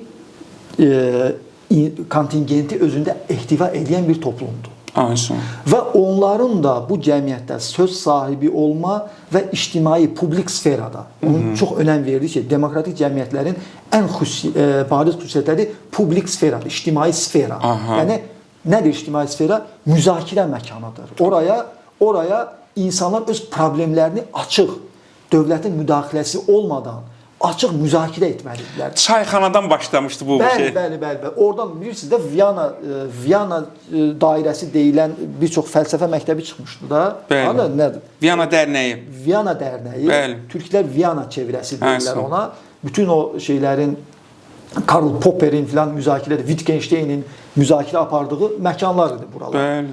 kontingenti özündə ehtiva edən bir toplumdur. Və onların da bu cəmiyyətdə söz sahibi olma və ictimai, publik sferada onun çox önəm verdiyi ki, demokratik cəmiyyətlərin ən bariz xüsusiyyətləri publik sferadır, ictimai sfera. Yəni, nədir ictimai sfera? Müzakirə məkanıdır. Oraya insanlar öz problemlərini açıq, dövlətin müdaxiləsi olmadan açıq müzakirə etməlidirlər. Çayxanadan başlamışdı bu şey. Bəli. Oradan bilirsiniz də Viyana dairəsi deyilən bir çox fəlsəfə məktəbi çıxmışdı da. Bəli. Viyana dərnəyi. Viyana dərnəyi. Türklər Viyana çevrəsi deyirlər ona. Bütün o şeylərin Karl Popper'in filan müzakirədə, Wittgenstein'in müzakirə apardığı məkanlar idi buralar.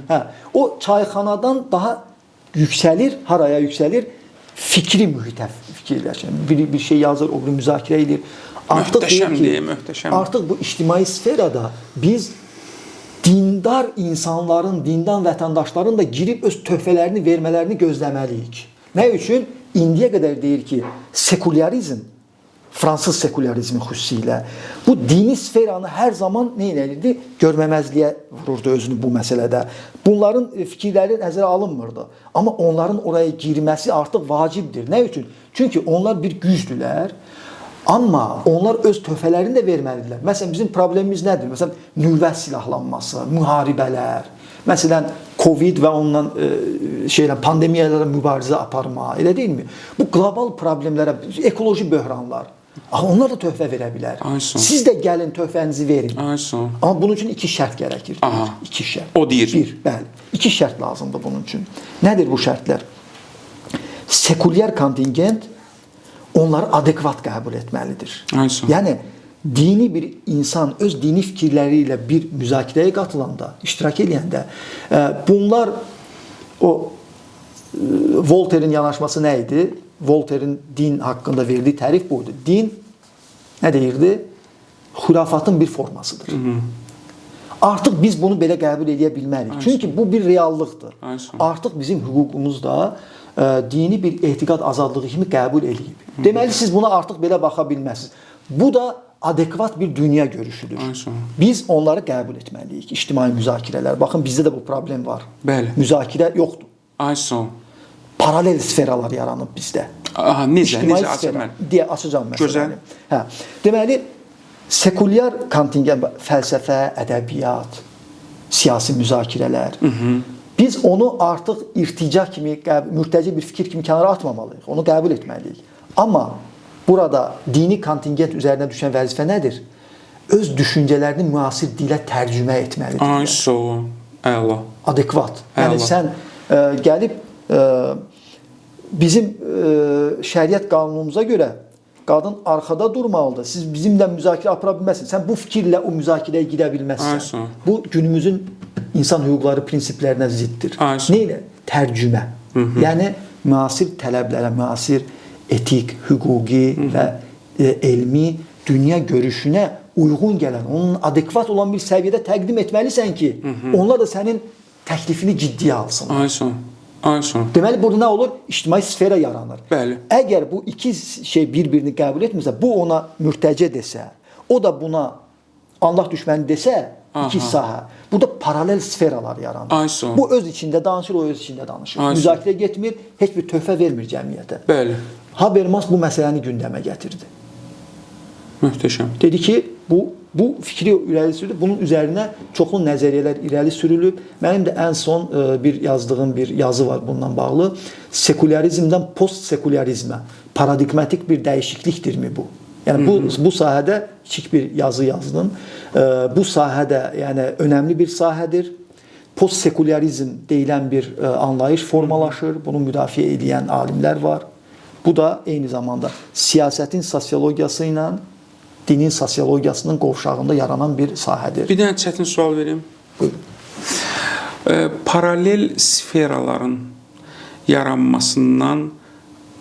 O çayxanadan daha yüksəlir, haraya yüksəlir? Fikri mühitə fikirləşir. Bir şey yazır, o bir müzakirə edir. Möhtəşəm. Artıq bu ictimai sferada biz dindar insanların, dindar vətəndaşların da girib öz töhfələrini vermələrini gözləməliyik. Nə üçün? İndiyə qədər deyir ki, sekularizm, Fransız sekularizmi xüsusilə bu dini sferanı hər zaman nə edirdi? Görməməzliyə vururdu özünü bu məsələdə. Bunların fikirləri nəzərə alınmırdı. Amma onların oraya girməsi artıq vacibdir. Nə üçün? Çünki onlar bir gücdülər. Amma onlar öz töhfələrini də verməlidirlər. Məsələn, bizim problemimiz nədir? Məsələn, nüvə silahlanması, müharibələr. Məsələn, Covid və ondan pandemiyalara mübarizə aparma, elə deyilmi? Bu qlobal problemlərə, ekoloji böhranlar. Onlar da töhfə verə bilər. Siz də gəlin töhfənizi verin. Amma bunun üçün 2 şərt gərəkir. 2 şərt. O deyir. Bəli. 2 şərt lazımdır bunun üçün. Nədir bu şərtlər? Sekulyar kontingent onları adekvat qəbul etməlidir. Yəni, dini bir insan öz dini fikirləri ilə bir müzakirəyə qatılanda, iştirak edəndə, bunlar Voltaire'in yanaşması nə idi? Voltaire'in din haqqında verdiyi tərif buydu. Din nə deyirdi? Xurafatın bir formasıdır. Artıq biz bunu belə qəbul edə bilmərik. Çünki bu bir reallıqdır. Artıq bizim hüququmuzda dini bir etiqad azadlığı kimi qəbul edilib. Deməli, siz buna artıq belə baxa bilməzsiniz. Bu da adekvat bir dünya görüşüdür. Biz onları qəbul etməliyik. İctimai müzakirələr. Baxın, bizdə də bu problem var. Müzakirə yoxdur. Paralel sferalar yaranıb bizdə. Necə açacaq? Deyə açacağım məsələni. Deməli, sekulyar kontingent, fəlsəfə, ədəbiyyat, siyasi müzakirələr. Biz onu artıq irtica kimi, mürtəci bir fikir kimi kənara atmamalıyıq. Onu qəbul etməliyik. Amma burada dini kontingent üzərinə düşən vəzifə nədir? Öz düşüncələrini müasir dilə tərcümə etməlidir. Adekvat. Yəni sən gəlib bizim şəriət qanunumuza görə qadın arxada durmalıdır. Siz bizimlə müzakirə apara bilməzsiniz. Sən bu fikirlə o müzakirəyə girə bilməzsən. Bu günümüzün insan hüquqları prinsiplərinə ziddir. Nə ilə? Tərcümə. Yəni müasir tələblərə, müasir etik, hüquqi və elmi dünya görüşünə uyğun gələn, onun adekvat olan bir səviyyədə təqdim etməlisən ki, onlar da sənin təklifini ciddiyə alsın. Deməli, burada nə olur? İctimai sfera yaranır. Əgər bu iki şey bir-birini qəbul etmirsə, bu ona mürtəci desə, o da buna Allah düşməni desə, iki sahə, burada paralel sferalar yaranır. Bu öz içində danışır, o öz içində danışır. Müzakirə getmir, heç bir töhfə vermir cəmiyyətə. Habermas bu məsələni gündəmə gətirdi. Möhtəşəm. Dedi ki, bu fikri irəli sürülüb, bunun üzərinə çoxlu nəzəriyyələr irəli sürülüb. Mənim də ən son yazdığım bir yazı var bununla bağlı. Sekularizmdən post-sekularizmə paradigmatik bir dəyişiklikdirmi bu? Yəni bu sahədə kiçik bir yazı yazdım. Bu sahədə yəni önəmli bir sahədir. postsekulyərizm deyilən bir anlayış formalaşır. Bunu müdafiə edən alimlər var. Bu da eyni zamanda siyasətin sosiologiyası ilə dinin sosiologiyasının qovşağında yaranan bir sahədir. Bir dənə çətin sual verim. Buyurun. Paralel sferaların yaranmasından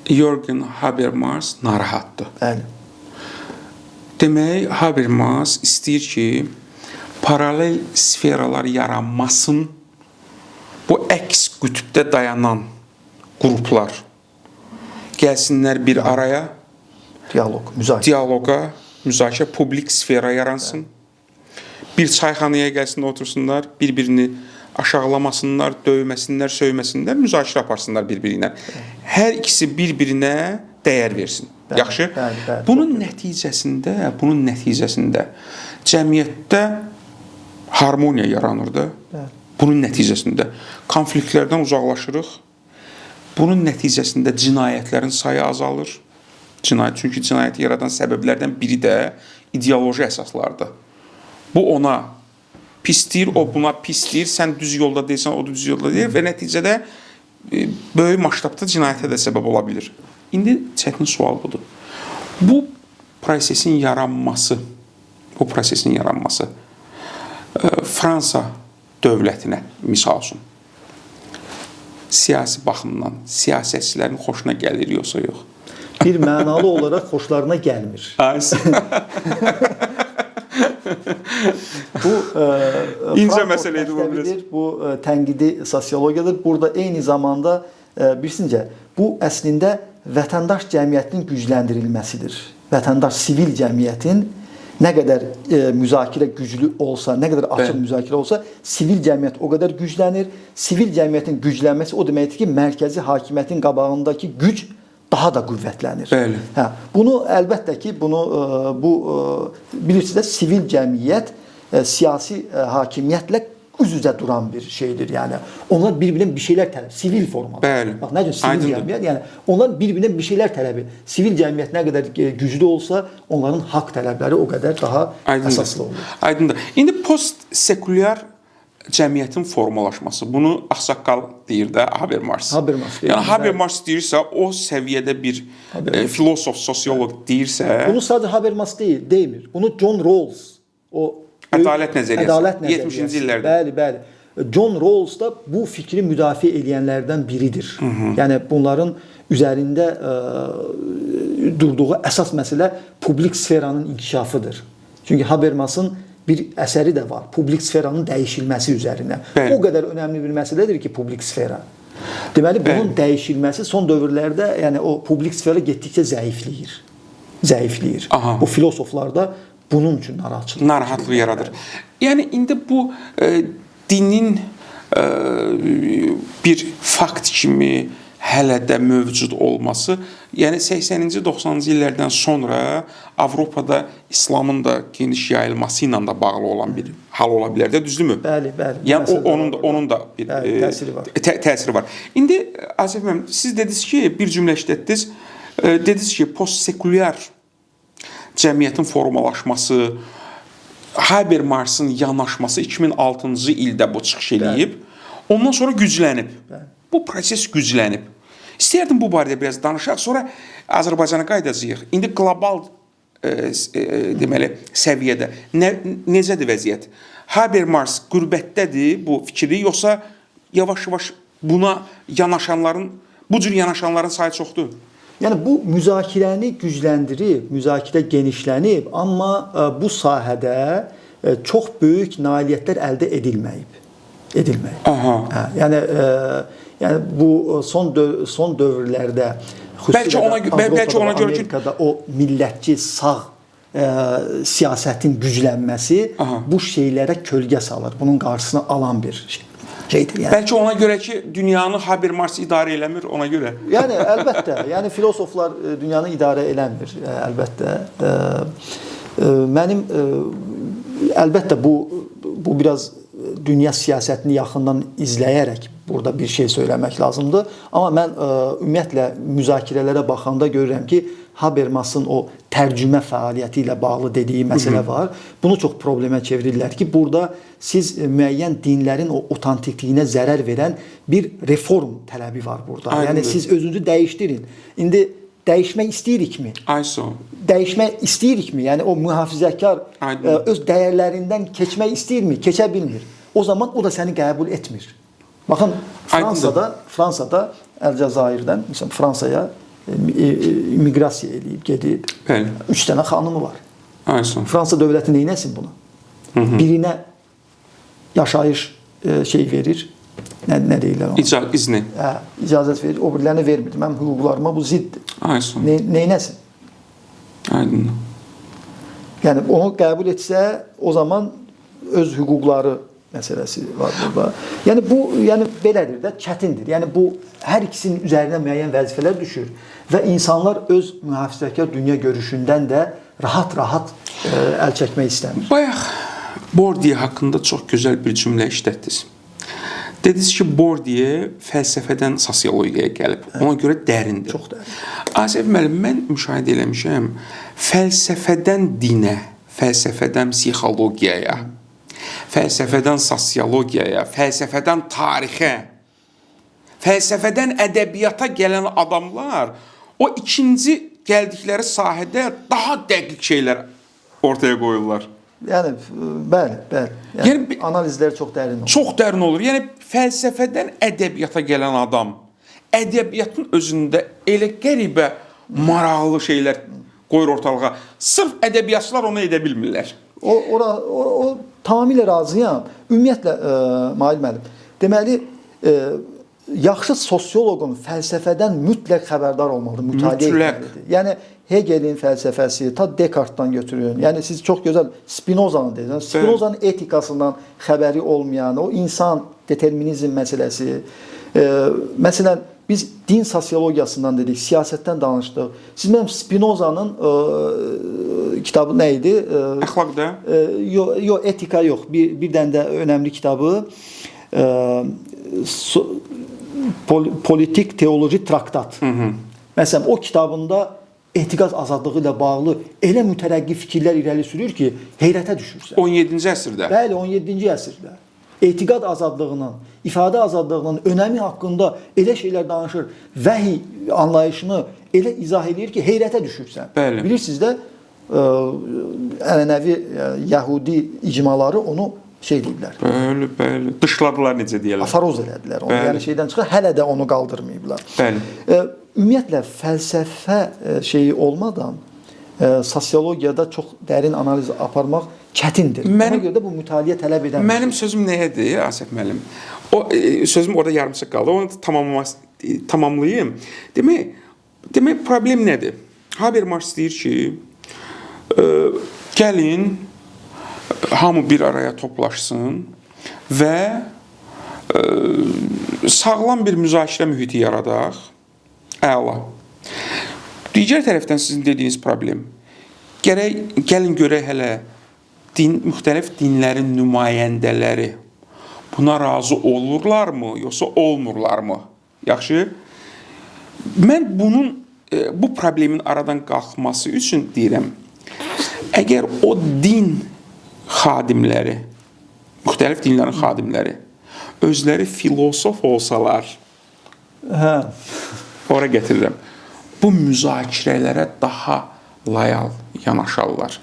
Jürgen Habermas narahatdır. Bəli. Demək, Habermas istəyir ki, paralel sferalar yaranmasın, bu əks qütbdə dayanan qruplar gəlsinlər bir araya, dialoqa, müzakirə, publik sfera yaransın. Bir çayxanaya gəlsin, otursunlar, bir-birini aşağılamasınlar, döyməsinlər, söyməsinlər, müzakirə aparsınlar bir-biri ilə. Hər ikisi bir-birinə dəyər versin. Yaxşı? Bunun nəticəsində cəmiyyətdə harmoniya yaranırdı. Bunun nəticəsində konfliktlərdən uzaqlaşırıq. Bunun nəticəsində cinayətlərin sayı azalır. Çünki cinayəti yaradan səbəblərdən biri də ideoloji əsaslardır. Bu ona pis deyir, o buna pis deyir, sən düz yolda deyirsən, o düz yolda deyir və nəticədə böyük maştabda cinayətə də səbəb ola bilir. İndi çətin sual budur. Bu prosesin yaranması Fransa dövlətinə, misal üçün, siyasi baxımdan siyasətçilərin xoşuna gəlir, yoxsa yox? Bir mənalı olaraq xoşlarına gəlmir. Bu İncə məsələ idi bu biraz. Bu tənqidi sosiologiyadır. Burada eyni zamanda bilirsincə, bu əslində vətəndaş cəmiyyətinin gücləndirilməsidir. Vətəndaş sivil cəmiyyətin nə qədər müzakirə güclü olsa, nə qədər açıq müzakirə olsa, sivil cəmiyyət o qədər güclənir. Sivil cəmiyyətin güclənməsi o deməkdir ki, mərkəzi hakimiyyətin qabağındakı güc daha da qüvvətlənir. Bəli. Bunu əlbəttə ki, bilirsiniz, sivil cəmiyyət siyasi hakimiyyətlə üz-üzə duran bir şeydir. Yəni onlar bir-birindən bir şeylər tələb, sivil formada. Bəli. Bax, nə üçün sivil cəmiyyət? Yəni onlar bir-birindən bir şeylər tələbi. Sivil cəmiyyət nə qədər güclü olsa, onların haqq tələbləri o qədər daha əsaslı olur. Aydındır. İndi post-sekulyar cəmiyyətin formalaşması, bunu ağsaqqal deyir də Habermas. Yəni Habermas deyirsə, o səviyyədə bir filosof, sosioloq deyirsə, bunu sadəcə Habermas demir. Bunu John Rawls, o Ədalət nəzəriyyəsi 70-ci illərdə. Bəli. John Rawls da bu fikri müdafiə edənlərdən biridir. Yəni bunların üzərində durduğu əsas məsələ publik sferanın inkişafıdır. Çünki Habermasın bir əsəri də var, publik sferanın dəyişilməsi üzərinə. O qədər önəmli bir məsələdir ki, publik sfera. Deməli, bunun dəyişilməsi son dövrlərdə, yəni o publik sfera getdikcə zəifləyir. Bu filosoflarda bunun üçün narahatlıq yaradır. Yəni, indi bu dinin bir fakt kimi hələ də mövcud olması, yəni 80-ci, 90-cı illərdən sonra Avropada İslamın da geniş yayılması ilə də bağlı olan bir hal ola bilər də, düzdürmü? Bəli. Yəni, onun da bir təsiri var. İndi, Asif müəllim, siz dediniz ki, bir cümlə işlətdiniz, dediniz ki, postsekulyar cəmiyyətin formalaşması, Habermasın yanaşması 2006-cı ildə bu çıxış edib, ondan sonra güclənib. Bu proses güclənib. İstəyərdim bu barədə biraz danışaq, sonra Azərbaycana qayıdacağıq. İndi qlobal deməli səviyyədə necədir vəziyyət? Habermas qürbətdədir bu fikri, yoxsa yavaş-yavaş buna yanaşanların, bu cür yanaşanların sayı çoxdur? Yəni bu müzakirəni gücləndirib, müzakirə genişlənib, amma bu sahədə çox böyük nailiyyətlər əldə edilməyib. Yəni bu son dövrlərdə xüsusilə Amerikada o millətçi sağ siyasətin güclənməsi bu şeylərə kölgə salır. Bunun qarşısını alan bir şeydir. Yəni. Bəlkə ona görə ki, dünyanı Habermas idarə eləmir, ona görə. Yəni, əlbəttə. Yəni, filosoflar dünyanı idarə eləmir, əlbəttə. Mənim, əlbəttə, bu biraz dünya siyasətini yaxından izləyərək burada bir şey söyləmək lazımdır. Amma mən ümumiyyətlə müzakirələrə baxanda görürəm ki, Habermasın o tərcümə fəaliyyəti ilə bağlı dediyi məsələ var. Bunu çox problemə çevirirlər ki, burada siz müəyyən dinlərin o otantikliyinə zərər verən bir reform tələbi var burada. Aynen. Yəni siz özünüzü dəyişdirin. İndi dəyişmək istəyirikmi? Ayso. Dəyişmək istəyirikmi? Yəni o mühafizəkar Aynen. öz dəyərlərindən keçmək istəyirmi? Keçə bilmir. O zaman o da səni qəbul etmir. Baxın Fransada Əlcəzairdən məsələn Fransaya immiqrasiya eləyib gedib. Bəli. 3 dənə xanımı var. Ayso. Fransa dövləti neynəsin bunu? Birinə yaşayış şey verir. Nə deyirlər ona? İzni. Hə, icazət verir. O birilərinə vermir. Mənim hüquqlarıma bu ziddir. Ayso. Neynəsin? Aydın. Yəni onu qəbul etsə, o zaman öz hüquqları məsələsi var burada. Yəni bu belədir də, çətindir. Yəni bu hər ikisinin üzərinə müəyyən vəzifələr düşür və insanlar öz mühafizəkar dünya görüşündən də rahat-rahat əl çəkmək istəmir. Bayaq Bourdieu haqqında çox gözəl bir cümlə işlətdiniz. Dediniz ki, Bourdieu fəlsəfədən sosiologiyaya gəlib. Ona görə dərindir. Çox dərin. Asif müəllim, mən müşahidə eləmişəm. Fəlsəfədən dinə, fəlsəfədən psixologiyaya, fəlsəfədən sosiologiyaya, fəlsəfədən tarixə, fəlsəfədən ədəbiyyata gələn adamlar o ikinci gəldikləri sahədə daha dəqiq şeylər ortaya qoyurlar. Yəni bəli. Yəni analizlər çox dərin olur. Çox dərin olur. Yəni fəlsəfədən ədəbiyyata gələn adam ədəbiyyatın özündə elə qəribə maraqlı şeylər qoyur ortalığa. Sırf ədəbiyyatçılar onu edə bilmirlər. O tamamilə razıyam. Ümumiyyətlə Mail müəllim, deməli yaxşı sosioloqun fəlsəfədən mütləq xəbərdar olmalıdır, mütaliə etməlidir. Yəni Hegelin fəlsəfəsi, ta Descartes-dan götürün. Yəni siz çox gözəl Spinoza'nı dediniz. Spinoza'nın etikasından xəbəri olmayan, o insan determinizm məsələsi. Məsələn, biz din sosiologiyasından dedik, siyasətdən danışdıq. Siz mənim Spinoza'nın kitabı nə idi? Əxlaqda? Yox, etika yox. Bir dənə də önəmli kitabı politik teoloji traktat. Məsələn, o kitabında etiqad azadlığı ilə bağlı elə mütərəqqi fikirlər irəli sürür ki, heyrətə düşürsən. 17-ci əsrdə. Bəli, 17-ci əsrdə. Etiqad azadlığının, ifadə azadlığının önəmi haqqında elə şeylər danışır, vəhiy anlayışını elə izah edir ki, heyrətə düşürsən. Bəli. Bilirsiniz də, ənənəvi Yəhudi icmaları onu şey deyiblər. Bəli. Dışladılar, necə deyirlər. Afaroz elədilər onu. Yəni şeydən çıxır, hələ də onu qaldırmayıblar. Bəli. Ümumiyyətlə, fəlsəfə şeyi olmadan sosiologiyada çox dərin analiz aparmaq çətindir. Ona görə də bu mütaliə tələb edən. Mənim sözüm nəyədir, Asif müəllim? O sözüm orada yarımçıq qaldı. Onu tamamlayım. Demək problem nədir? Habermas deyir ki, gəlin hamı bir araya toplaşsın və sağlam bir müzakirə mühiti yaradaq. Əla. Digər tərəfdən sizin dediyiniz problem. Gəlin görək hələ müxtəlif dinlərin nümayəndələri buna razı olurlarmı, yoxsa olmurlarmı? Yaxşı. Mən bu problemin aradan qalxması üçün deyirəm, əgər o din xadimləri, müxtəlif dinlərin xadimləri özləri filosof olsalar, ora gətirirəm, bu müzakirələrə daha layal yanaşarlar.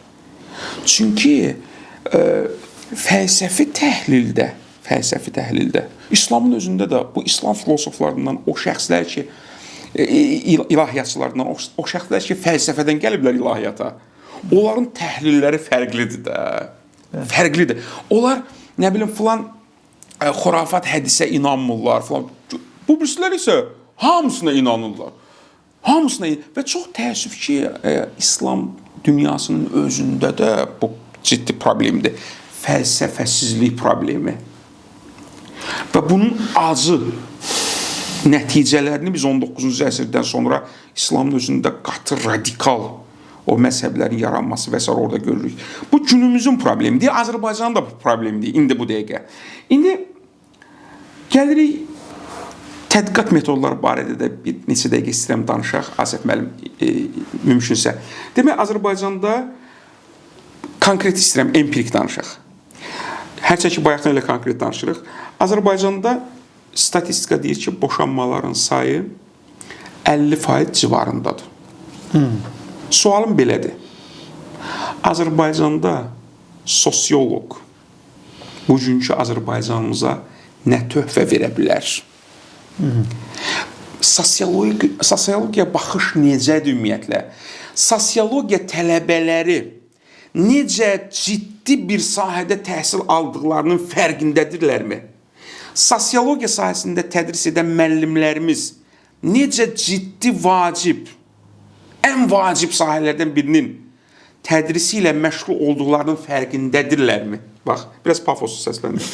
Çünki fəlsəfi təhlildə, İslamın özündə də bu İslam filosoflarından o şəxslər ki, ilahiyyatçılarından o şəxslər ki, fəlsəfədən gəliblər ilahiyyata, onların təhlilləri fərqlidir də. Fərqlidir. Onlar, nə bilim, filan xurafat hədisə inanmırlar, filan. Bu birisilər isə hamısına inanırlar. Və çox təəssüf ki, İslam dünyasının özündə də bu ciddi problemdir. Fəlsəfəsizlik problemi. Və bunun acı nəticələrini biz 19-cu əsrdən sonra İslamın özündə qatı radikal o məzhəblərin yaranması və s. orada görürük. Bu günümüzün problemidir. Azərbaycanın da problemidir indi bu dəqiqə. İndi gəlirik tədqiqat metodları barədə də bir neçə dəqiqə istəyirəm danışaq. Asif müəllim mümkünsə. Demək, Azərbaycanda konkret istəyirəm, empirik danışaq. Hərçə ki, bayaqdan elə konkret danışırıq. Azərbaycanda statistika deyir ki, boşanmaların sayı 50% civarındadır. Sualım belədir. Azərbaycanda sosioloq bugünkü Azərbaycanımıza nə töhfə verə bilər? Sosiologiya baxış necədir ümumiyyətlə? Sosiologiya tələbələri necə ciddi bir sahədə təhsil aldıqlarının fərqindədirlərmi? Sosiologiya sahəsində tədris edən müəllimlərimiz necə ciddi vacib, ən vacib sahələrdən birinin tədrisi ilə məşğul olduqlarının fərqindədirlərmi? Bax, biraz pafoslu səsləndir.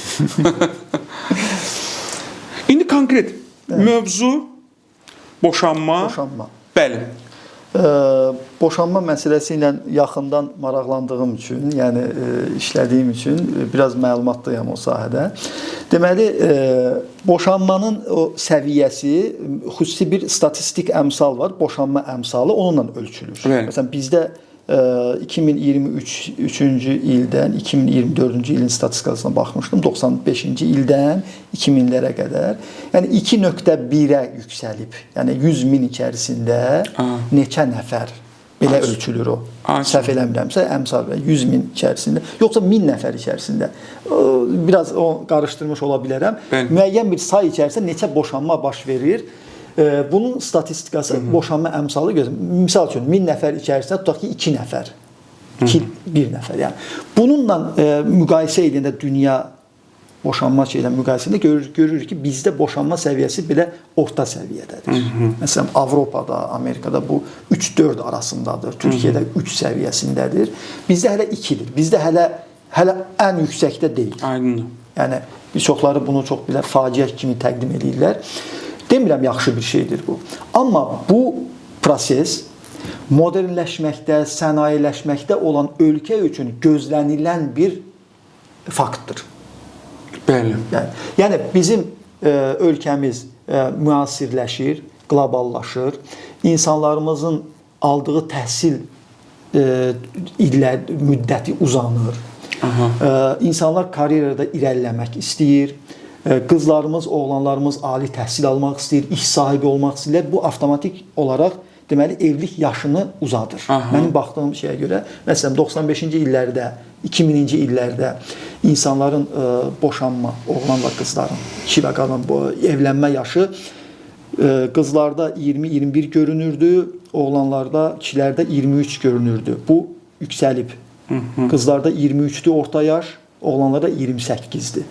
İndi konkret mövzu boşanma. Bəli. Boşanma məsələsi ilə yaxından maraqlandığım üçün, yəni işlədiyim üçün biraz məlumatlıyam o sahədə. Deməli, boşanmanın o səviyyəsi, xüsusi bir statistik əmsal var, boşanma əmsalı onunla ölçülür. Bəli. Məsələn, bizdə 2023-cü ildən 2024-cü ilin statistikasına baxmışdım. 95-ci ildən 2000-lərə qədər. Yəni 2.1-ə yüksəlib. Yəni 100 min içərisində neçə nəfər belə ölçülür o. Səhv eləmirəmsə, əmsal 100 min içərisində, yoxsa 1000 nəfər içərisində. Biraz o qarışdırmış ola bilərəm. Müəyyən bir say içərisində neçə boşanma baş verir? Bunun statistikası boşanma əmsalı gözləyir. Misal üçün 1000 nəfər içərisində tutaq ki 2 nəfər, 1 nəfər. Yəni bununla müqayisə edəndə dünya boşanma ilə müqayisəsində görürük ki, bizdə boşanma səviyyəsi belə orta səviyyədədir. Məsələn, Avropada, Amerikada bu 3-4 arasındadır. Türkiyədə 3 səviyyəsindədir. Bizdə hələ 2-dir. Bizdə hələ ən yüksəkdə deyil. Aydın. Yəni bir çoxları bunu çox belə faciə kimi təqdim edirlər. Demirəm, yaxşı bir şeydir bu. Amma bu proses modernləşməkdə, sənayeləşməkdə olan ölkə üçün gözlənilən bir faktdır. Bəli. Yəni bizim ölkəmiz müasirləşir, qloballaşır. İnsanlarımızın aldığı təhsil müddəti uzanır. İnsanlar karyerada irəliləmək istəyir. Qızlarımız, oğlanlarımız ali təhsil almaq istəyir, iş sahibi olmaq istəyirlər. Bu avtomatik olaraq deməli evlilik yaşını uzadır. Mənim baxdığım şeyə görə, məsələn 95-ci illərdə, 2000-ci illərdə insanların boşanma, oğlan və qızların, kişi və qadın evlənmə yaşı qızlarda 20-21 görünürdü, oğlanlarda, kişilərdə 23 görünürdü. Bu yüksəlib. Qızlarda 23-dür orta yaş, oğlanlarda 28-dir.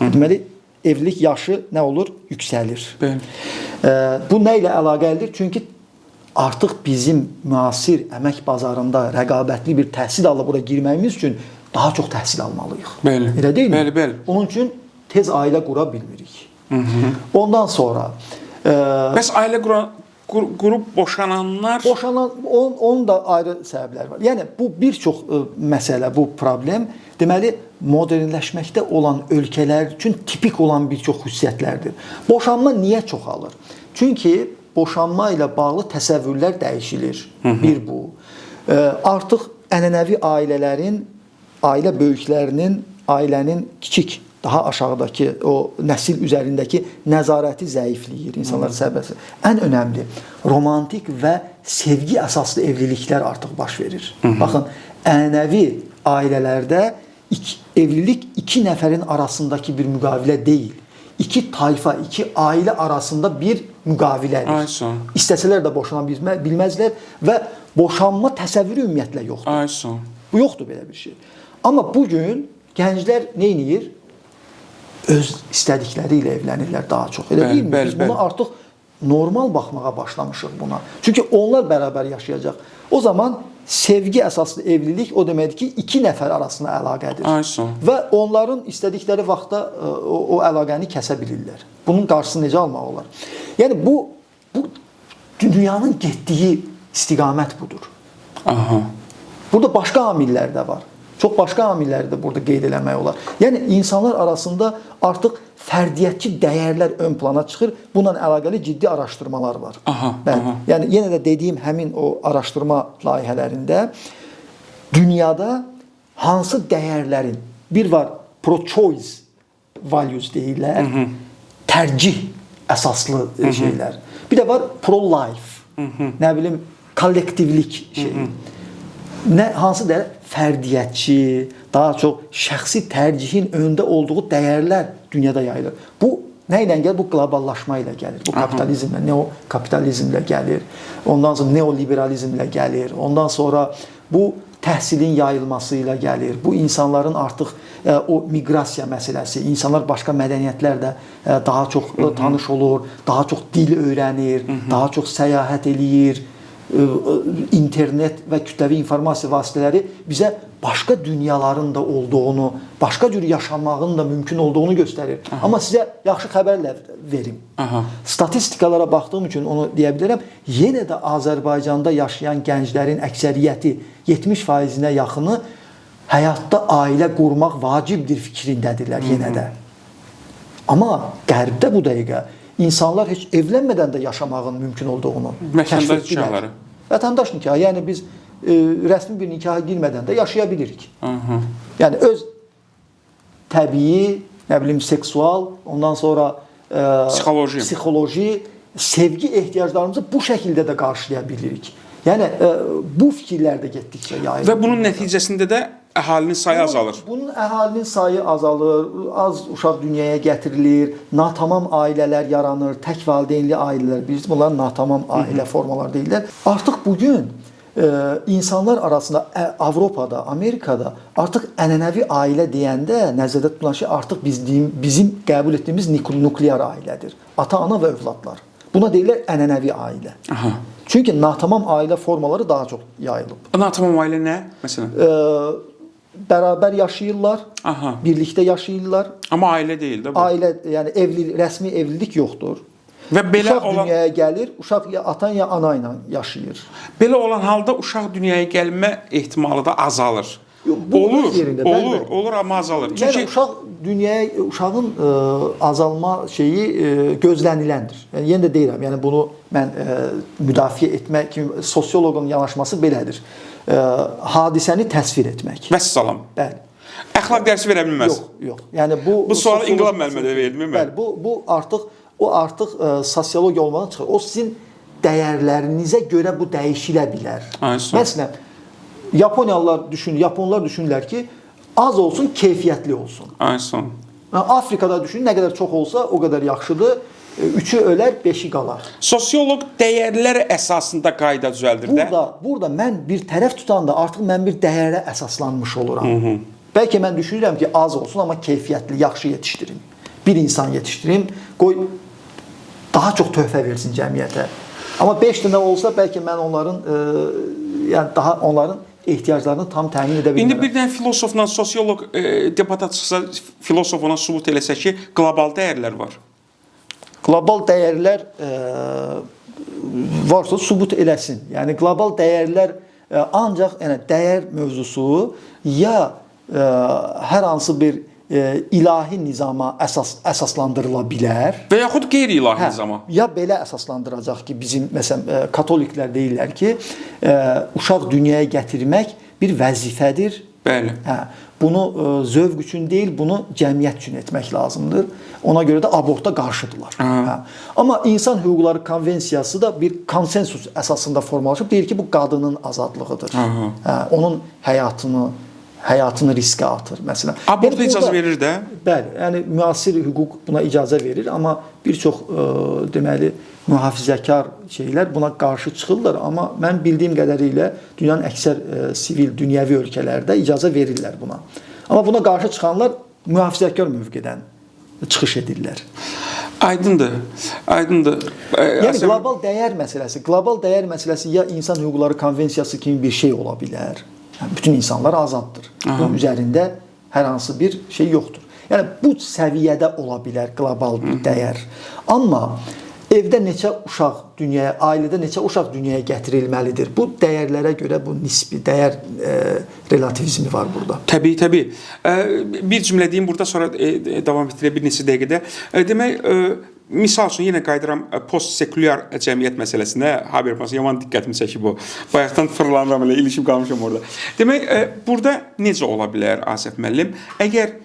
Deməli evlilik yaşı nə olur? Yüksəlir. Bu nə ilə əlaqəlidir? Çünki artıq bizim müasir əmək bazarında rəqabətli bir təhsil alıb bura girməyimiz üçün daha çox təhsil almalıyıq. Elə deyilmi? Bəli. Onun üçün tez ailə qura bilmirik. Ondan sonra bəs ailə qurub boşananlar? Onun da ayrı səbəbləri var. Yəni bu bir çox məsələ, bu problem deməli modernləşməkdə olan ölkələr üçün tipik olan bir çox xüsusiyyətlərdir. Boşanma niyə çoxalır? Çünki boşanma ilə bağlı təsəvvürlər dəyişilir. Bir bu. Artıq ənənəvi ailələrin, ailə böyüklərinin, ailənin kiçik, daha aşağıdakı o nəsil üzərindəki nəzarəti zəifləyir, insanlar səbəbsi. Ən önəmli, romantik və sevgi əsaslı evliliklər artıq baş verir. Baxın, ənənəvi ailələrdə evlilik 2 nəfərin arasındakı bir müqavilə deyil. 2 tayfa, 2 ailə arasında bir müqavilədir. İstəsələr də boşana bilməzlər və boşanma təsəvvürü ümumiyyətlə yoxdur. Bu yoxdur belə bir şey. Amma bugün gənclər nə edir? Öz istədikləri ilə evlənirlər daha çox. Elə deyilmi? Biz buna artıq normal baxmağa başlamışıq buna. Çünki onlar bərabər yaşayacaq. O zaman sevgi əsaslı evlilik o deməkdir ki, 2 nəfər arasında əlaqədir. Və onların istədikləri vaxtda o əlaqəni kəsə bilirlər. Bunun qarşısını necə almaq olar? Yəni bu dünyanın getdiyi istiqamət budur. Aha. Burada başqa amillər də var. Çox başqa amilləri də burada qeyd eləmək olar. Yəni insanlar arasında artıq fərdiyyətçi dəyərlər ön plana çıxır. Bununla əlaqəli ciddi araşdırmalar var. Aha, Bəli. aha. Yəni yenə də dediyim həmin o araşdırma layihələrində dünyada hansı dəyərlərin bir var pro-choice values deyirlər. Tərcih əsaslı şeylər. Bir də var pro-life. Nə bilim kollektivlik şeyi. Hansı dəyər? Fərdiyyətçi, daha çox şəxsi tərcihin öndə olduğu dəyərlər dünyada yayılır. Bu nə ilə gəlir? Bu qloballaşma ilə gəlir. Bu kapitalizmlə, neokapitalizmlə gəlir. Ondan sonra neoliberalizmlə gəlir. Ondan sonra bu təhsilin yayılması ilə gəlir. Bu insanların artıq o miqrasiya məsələsi, insanlar başqa mədəniyyətlərlə daha çox tanış olur, daha çox dil öyrənir, daha çox səyahət eləyir. İnternet və kütləvi informasiya vasitələri bizə başqa dünyaların da olduğunu, başqa cür yaşamağın da mümkün olduğunu göstərir. Amma sizə yaxşı xəbərlər verim. Statistikalara baxdığım üçün onu deyə bilərəm. Yenə də Azərbaycanda yaşayan gənclərin əksəriyyəti 70%-nə yaxını həyatda ailə qurmaq vacibdir fikrindədirlər yenə də. Amma Qərbdə bu dəqiqə insanlar heç evlənmədən də yaşamağın mümkün olduğunu kəşf etdilər. Vətəndaş nikahı, yəni biz rəsmi bir nikaha girmədən də yaşaya bilirik. Yəni öz təbii, nə bilim seksual, ondan sonra psixoloji, sevgi ehtiyaclarımızı bu şəkildə də qarşılaya bilirik. Yəni bu fikirlər də getdikcə yayılır. Və bunun nəticəsində də əhalinin sayı azalır. Bunun əhalinin sayı azalır, az uşaq dünyaya gətirilir, natamam ailələr yaranır, tək valideynli ailələr, biz bunlar natamam ailə formaları deyirlər. Artıq bugün insanlar arasında Avropada, Amerikada artıq ənənəvi ailə deyəndə nəzərdə tutulan şey artıq bizim qəbul etdiyimiz nuklear ailədir. Ata-ana və övladlar. Buna deyirlər ənənəvi ailə. Çünki natamam ailə formaları daha çox yayılıb. Natamam ailə nə? Məsələn? Bərabər yaşayırlar, birlikdə yaşayırlar. Amma ailə deyil də bu. Ailə, yəni rəsmi evlilik yoxdur. Və belə uşaq dünyaya gəlir, uşaq ya atan ya ana ilə yaşayır. Belə olan halda uşaq dünyaya gəlmə ehtimalı da azalır. Olur amma azalır. Yəni uşağın azalma şeyi gözləniləndir. Yəni yenə də deyirəm, yəni bunu mən müdafiə etmək kimi sosioloqun yanaşması belədir. Hadisəni təsvir etmək. Vəssalam. Bəli. Əxlaq dərsi verə bilməz. Yox. Yəni bu sualı İnqilab müəllimə də verilmir. Bəli, bu artıq sosiologiya olmadan çıxır. O sizin dəyərlərinizə görə bu dəyişilə bilər. Məsələn, Yaponlar düşünürlər ki, az olsun, keyfiyyətli olsun. Afrikada düşünün, nə qədər çox olsa, o qədər yaxşıdır. 3-ü ölər, 5-i qalar. Sosioloq dəyərlər əsasında qayda düzəldir də. Burada mən bir tərəf tutanda artıq mən bir dəyərə əsaslanmış oluram. Bəlkə mən düşünürəm ki, az olsun, amma keyfiyyətli, yaxşı yetişdirim. Bir insan yetişdirim, qoy daha çox töhfə versin cəmiyyətə. Amma 5 dənə olsa, bəlkə mən onların ehtiyaclarını tam təmin edə bilmərəm. İndi bir dənə filosofla sosioloq debata çıxsa, filosof ona sübut eləsə ki, qlobal dəyərlər var. Qlobal dəyərlər varsa sübut eləsin. Yəni qlobal dəyərlər ancaq dəyər mövzusu ya hər hansı bir ilahi nizama əsaslandırıla bilər və yaxud qeyri-ilahi nizama. Ya belə əsaslandıracaq ki, bizim məsələn katoliklər deyirlər ki, uşaq dünyaya gətirmək bir vəzifədir. Bəli. Bunu zövq üçün deyil, bunu cəmiyyət üçün etmək lazımdır. Ona görə də aborta qarşıdırlar. Amma İnsan Hüquqları Konvensiyası da bir konsensus əsasında formalaşıb, deyir ki, bu qadının azadlığıdır. Onun həyatını riskə atır, məsələn. Aborta icazə verir də? Bəli, yəni müasir hüquq buna icazə verir, amma bir çox deməli mühafizəkar şeylər buna qarşı çıxırlar, amma mən bildiyim qədərilə dünyanın əksər sivil, dünyəvi ölkələrdə icazə verirlər buna. Amma buna qarşı çıxanlar mühafizəkar mövqedən çıxış edirlər. Aydındır. Yəni qlobal dəyər məsələsi ya İnsan Hüquqları Konvensiyası kimi bir şey ola bilər. Yəni bütün insanlar azaddır. Bunun üzərində hər hansı bir şey yoxdur. Yəni bu səviyyədə ola bilər qlobal bir dəyər. Amma evdə neçə uşaq dünyaya, ailədə neçə uşaq dünyaya gətirilməlidir? Bu dəyərlərə görə bu nisbi dəyər relativizmi var burada. Təbii. Bir cümlə deyim burada, sonra davam etdirə bir neçə dəqiqədə. Demək, misal üçün yenə qayıdıram postsekulyar cəmiyyət məsələsinə. Habermas yaman diqqətimi çəkib bu. Bayaqdan fırlanıram elə ilişib qalmışam orada. Demək, burada necə ola bilər Asif müəllim? Əgər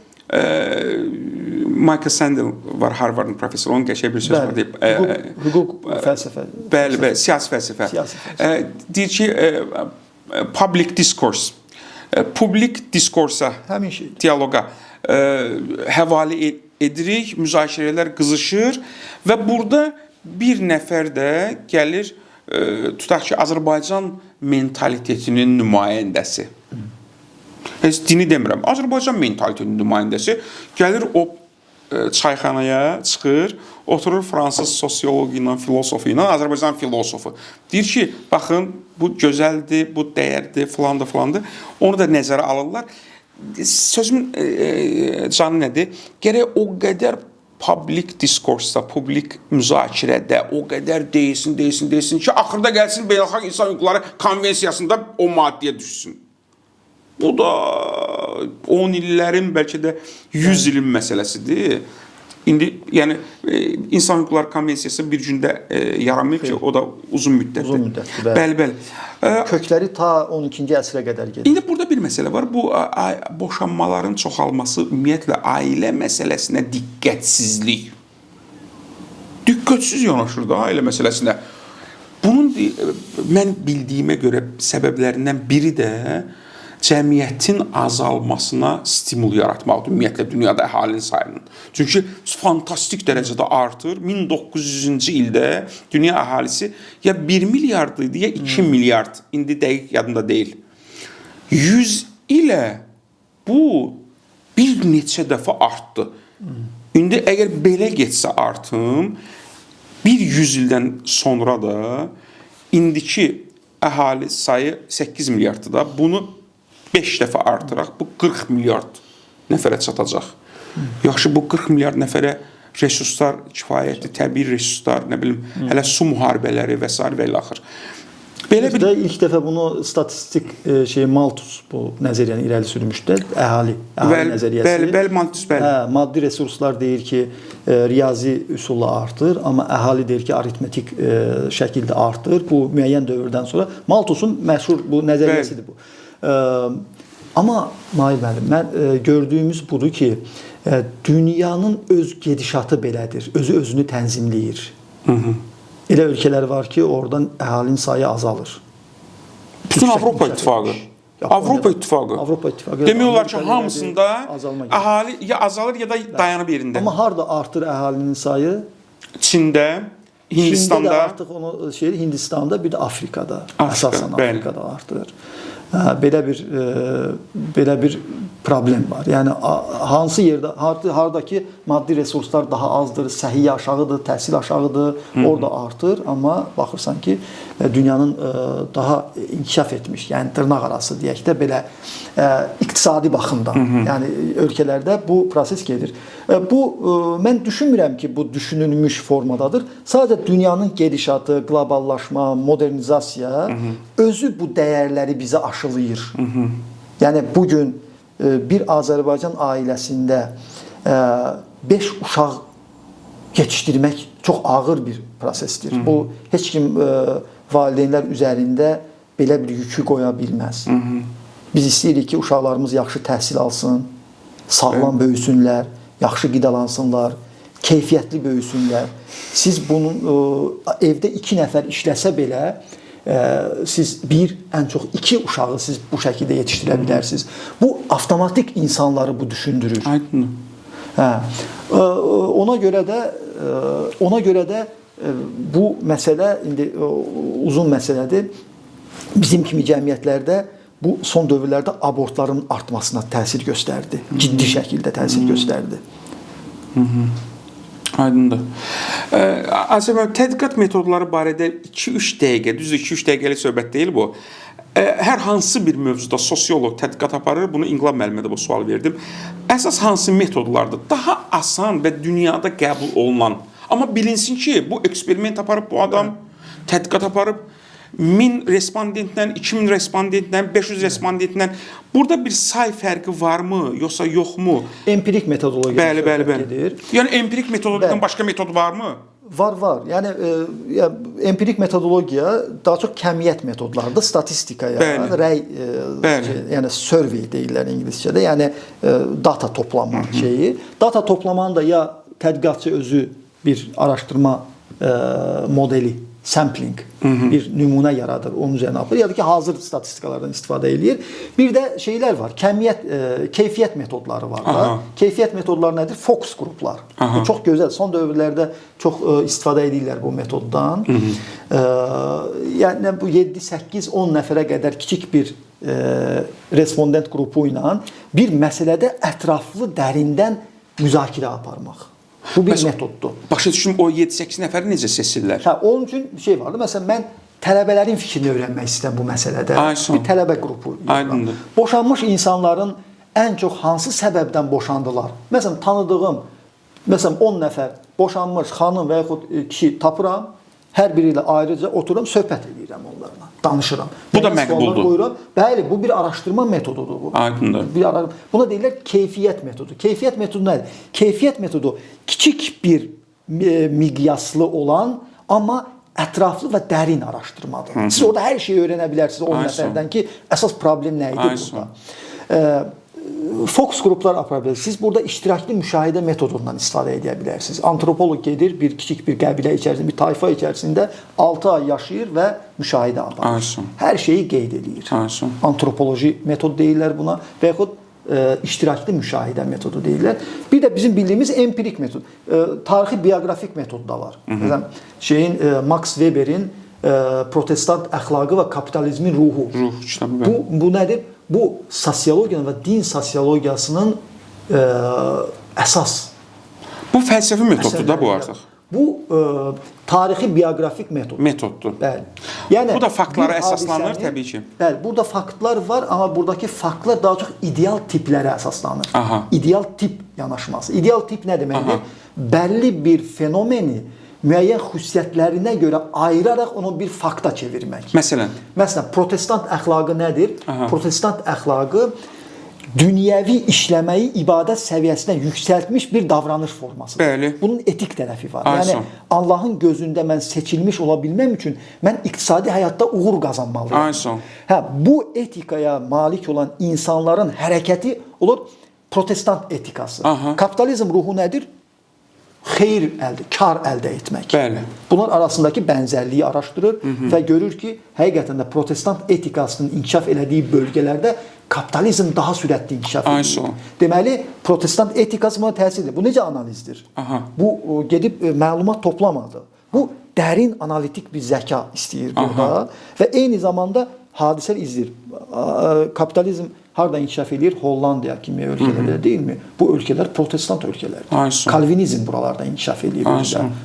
Michael Sandel var, Harvardın professoru, onun qəşəng bir söz var deyib. Hüquq fəlsəfə. Bəli, siyasi fəlsəfə. Deyir ki, public discourse, publik diskursa, diyaloqa həvalə edirik, müzakirələr qızışır və burada bir nəfər də gəlir, tutaq ki, Azərbaycan mentalitetinin nümayəndəsi. Heç dini demirəm. Azərbaycan mentalitetinin nümayəndəsi gəlir o çayxanaya çıxır, oturur fransız sosiologu ilə, filosofu ilə, Azərbaycan filosofu. Deyir ki, baxın, bu gözəldir, bu dəyərdir, filandır. Onu da nəzərə alırlar. Sözümün canı nədir? Gərək o qədər publik diskursda, publik müzakirədə o qədər deyilsin ki, axırda gəlsin Beynəlxalq İnsan Hüquqları Konvensiyasında o maddəyə düşsün. Bu da 10 illərin, bəlkə də 100 ilin məsələsidir. İndi, yəni, İnsan Hüquqları Konvensiyası bir gündə yaranmayıb ki, o da uzun müddətdir. Uzun müddətdir, bəli. Kökləri ta 12-ci əsrə qədər gedir. İndi burada bir məsələ var. Bu, boşanmaların çoxalması, ümumiyyətlə, ailə məsələsinə diqqətsizlik. Diqqətsiz yanaşır da ailə məsələsinə. Bunun, mən bildiyimə görə səbəblərindən biri də cəmiyyətin azalmasına stimul yaratmaqdır, ümumiyyətlə dünyada əhalinin sayının. Çünki fantastik dərəcədə artır. 1900-cü ildə dünya əhalisi ya 1 milyard idi, ya 2 milyard. İndi dəqiq yadımda deyil. 100 ilə bu bir neçə dəfə artdı. İndi əgər belə getsə artım, bir 100 ildən sonra da indiki əhali sayı 8 milyarddır da, bunu 5 dəfə artıraq, bu 40 milyard nəfərə çatacaq. Yaxşı, bu 40 milyard nəfərə resurslar kifayətli, təbii resurslar, nə bilim, hələ su müharibələri və s. və ilaxır. İlk dəfə bunu statistik Malthus bu nəzəriyyəni irəli sürmüşdür. Əhali nəzəriyyəsi. Bəli, Malthus, bəli. Maddi resurslar deyir ki, riyazi üsulla artır, amma əhali deyir ki, aritmetik şəkildə artır. Bu müəyyən dövrdən sonra Malthusun məşhur bu nəzəriyyəsidir bu. Amma Mahir müəllim, mən gördüyümüz budur ki, dünyanın öz gedişatı belədir, özünü tənzimləyir. Elə ölkələr var ki, oradan əhalinin sayı azalır. Bütün Avropa İttifaqı. Avropa İttifaqı. Demək olar ki, hamısında əhali ya azalır, ya da dayanıb yerində. Amma harada artır əhalinin sayı? Çində, Hindistanda. Çində də artıq onu Hindistanda, bir də Afrikada. Əsasən Afrikada artır. Belə bir problem var. Yəni hansı yerdə, harda ki maddi resurslar daha azdır, səhiyyə aşağıdır, təhsil aşağıdır, orada artır, amma baxırsan ki dünyanın daha inkişaf etmiş, yəni dırnaq arası deyək də belə iqtisadi baxımdan, yəni ölkələrdə bu proses gedir. Bu mən düşünmürəm ki, bu düşünülmüş formadadır. Sadəcə dünyanın gedişatı, qloballaşma, modernizasiya özü bu dəyərləri bizə aşılayır. Yəni bugün bir Azərbaycan ailəsində 5 uşaq yetişdirmək çox ağır bir prosesdir. Bu heç kim valideynlər üzərində belə bir yükü qoya bilməz. Biz istəyirik ki, uşaqlarımız yaxşı təhsil alsın, sağlam böyüsünlər, yaxşı qidalansınlar, keyfiyyətli böyüsünlər. Siz bunun evdə 2 nəfər işləsə belə, siz ən çox 2 uşağı siz bu şəkildə yetişdirə bilərsiniz. Bu avtomatik insanları bu düşündürür. Ona görə də bu məsələ indi uzun məsələdir. Bizim kimi cəmiyyətlərdə bu son dövrlərdə abortların artmasına təsir göstərdi. Ciddi şəkildə təsir göstərdi. Aydındır. Azərbaycan tədqiqat metodları barədə 2-3 dəqiqə, düzdür 2-3 dəqiqəlik söhbət deyil bu. Hər hansı bir mövzuda sosioloq tədqiqat aparır, bunu İnqilab müəllimə də bu sual verdim. Əsas hansı metodlardır? Daha asan və dünyada qəbul olunan, Amma bilinsin ki, bu eksperiment aparıb bu adam, tədqiqat aparıb 1000 respondentdən, 2000 respondentdən, 500 respondentdən burada bir say fərqi varmı, yoxsa yoxmu? Empirik metodologiya Bəli. gedir. Yəni empirik metodologiyadan başqa metod varmı? Var. Yəni empirik metodologiya daha çox kəmiyyət metodlarıdır, statistikaya, rəy, yəni survey deyirlər ingiliscədə, yəni data toplama şeyi. Data toplamanın da ya tədqiqatçı özü bir araşdırma modeli, sampling, bir nümunə yaradır, onun üzərinə apır, ya da ki, hazır statistikalardan istifadə edir. Bir də şeylər var, keyfiyyət metodları var da. Keyfiyyət metodları nədir? Fokus qruplar. Bu çox gözəl, son dövrlərdə çox istifadə edirlər bu metoddan. Yəni, bu 7, 8, 10 nəfərə qədər kiçik bir respondent qrupu ilə bir məsələdə ətraflı, dərindən müzakirə aparmaq. Bu bir metoddur. Başa düşdüm, o 7-8 nəfəri necə seçirlər? Onun üçün bir şey vardı. Məsələn, mən tələbələrin fikrini öyrənmək istəyirəm bu məsələdə. Bir tələbə qrupu. Aydındır. Boşanmış insanların ən çox hansı səbəbdən boşandılar? Məsələn, tanıdığım, 10 nəfər boşanmış xanım və yaxud kişi tapıram, hər biri ilə ayrıca otururam, söhbət edirəm onlarla, danışıram. Bu da məqbuldur. Bəli, bu bir araşdırma metodudur bu. Aydındır. Buna deyirlər keyfiyyət metodu. Keyfiyyət metodu nədir? Keyfiyyət metodu kiçik bir miqyaslı olan, amma ətraflı və dərin araşdırmadır. Siz orada hər şeyi öyrənə bilərsiniz o nəfərdən ki, əsas problem nə idi burada? Fokus qruplar apara bilərsiniz. Siz burada iştiraklı müşahidə metodundan istifadə edə bilərsiniz. Antropoloq gedir, bir kiçik bir qəbilə içərisində, bir tayfa içərisində 6 ay yaşayır və müşahidə aparır. Hər şeyi qeyd edir. Antropoloji metod deyirlər buna və yaxud iştiraklı müşahidə metodu deyirlər. Bir də bizim bildiyimiz empirik metod. Tarixi bioqrafik metod da var. Məsələn, Max Weber'in Protestant əxlaqı və kapitalizmin ruhu. Bu nədir? Bu sosiologiyanın və din sosiologiyasının əsas. Bu fəlsəfi metoddur da bu artıq. Bu tarixi bioqrafik metoddur. Bəli. Yəni bu da faktlara əsaslanır təbii ki. Bəli, burada faktlar var, amma buradakı faktlar daha çox ideal tiplərə əsaslanır. İdeal tip yanaşması. İdeal tip nə deməkdir? Bəlli bir fenomeni müəyyən xüsusiyyətlərinə görə ayıraraq onu bir fakta çevirmək. Məsələn, protestant əxlaqı nədir? Protestant əxlaqı dünyəvi işləməyi ibadət səviyyəsinə yüksəltmiş bir davranış formasıdır. Bəli. Bunun etik tərəfi var. Yəni Allahın gözündə mən seçilmiş ola bilməm üçün mən iqtisadi həyatda uğur qazanmalıyam. Bu etikaya malik olan insanların hərəkəti olur protestant etikası. Kapitalizm ruhu nədir? Xeyir kar əldə etmək. Bəli. Bunlar arasındakı bənzərliyi araşdırır və görür ki, həqiqətən də protestant etikasının inkişaf elədiyi bölgələrdə kapitalizm daha sürətli inkişaf edir. Deməli, protestant etikası buna təsir edir. Bu necə analizdir? Bu gedib məlumat toplamadı. Bu dərin analitik bir zəka istəyir burada və eyni zamanda hadisələr izləyir. Kapitalizm harada inkişaf edir? Hollandiya kimi ölkələrdə deyilmi? Bu ölkələr protestant ölkələrdir. Kalvinizm buralarda inkişaf edir.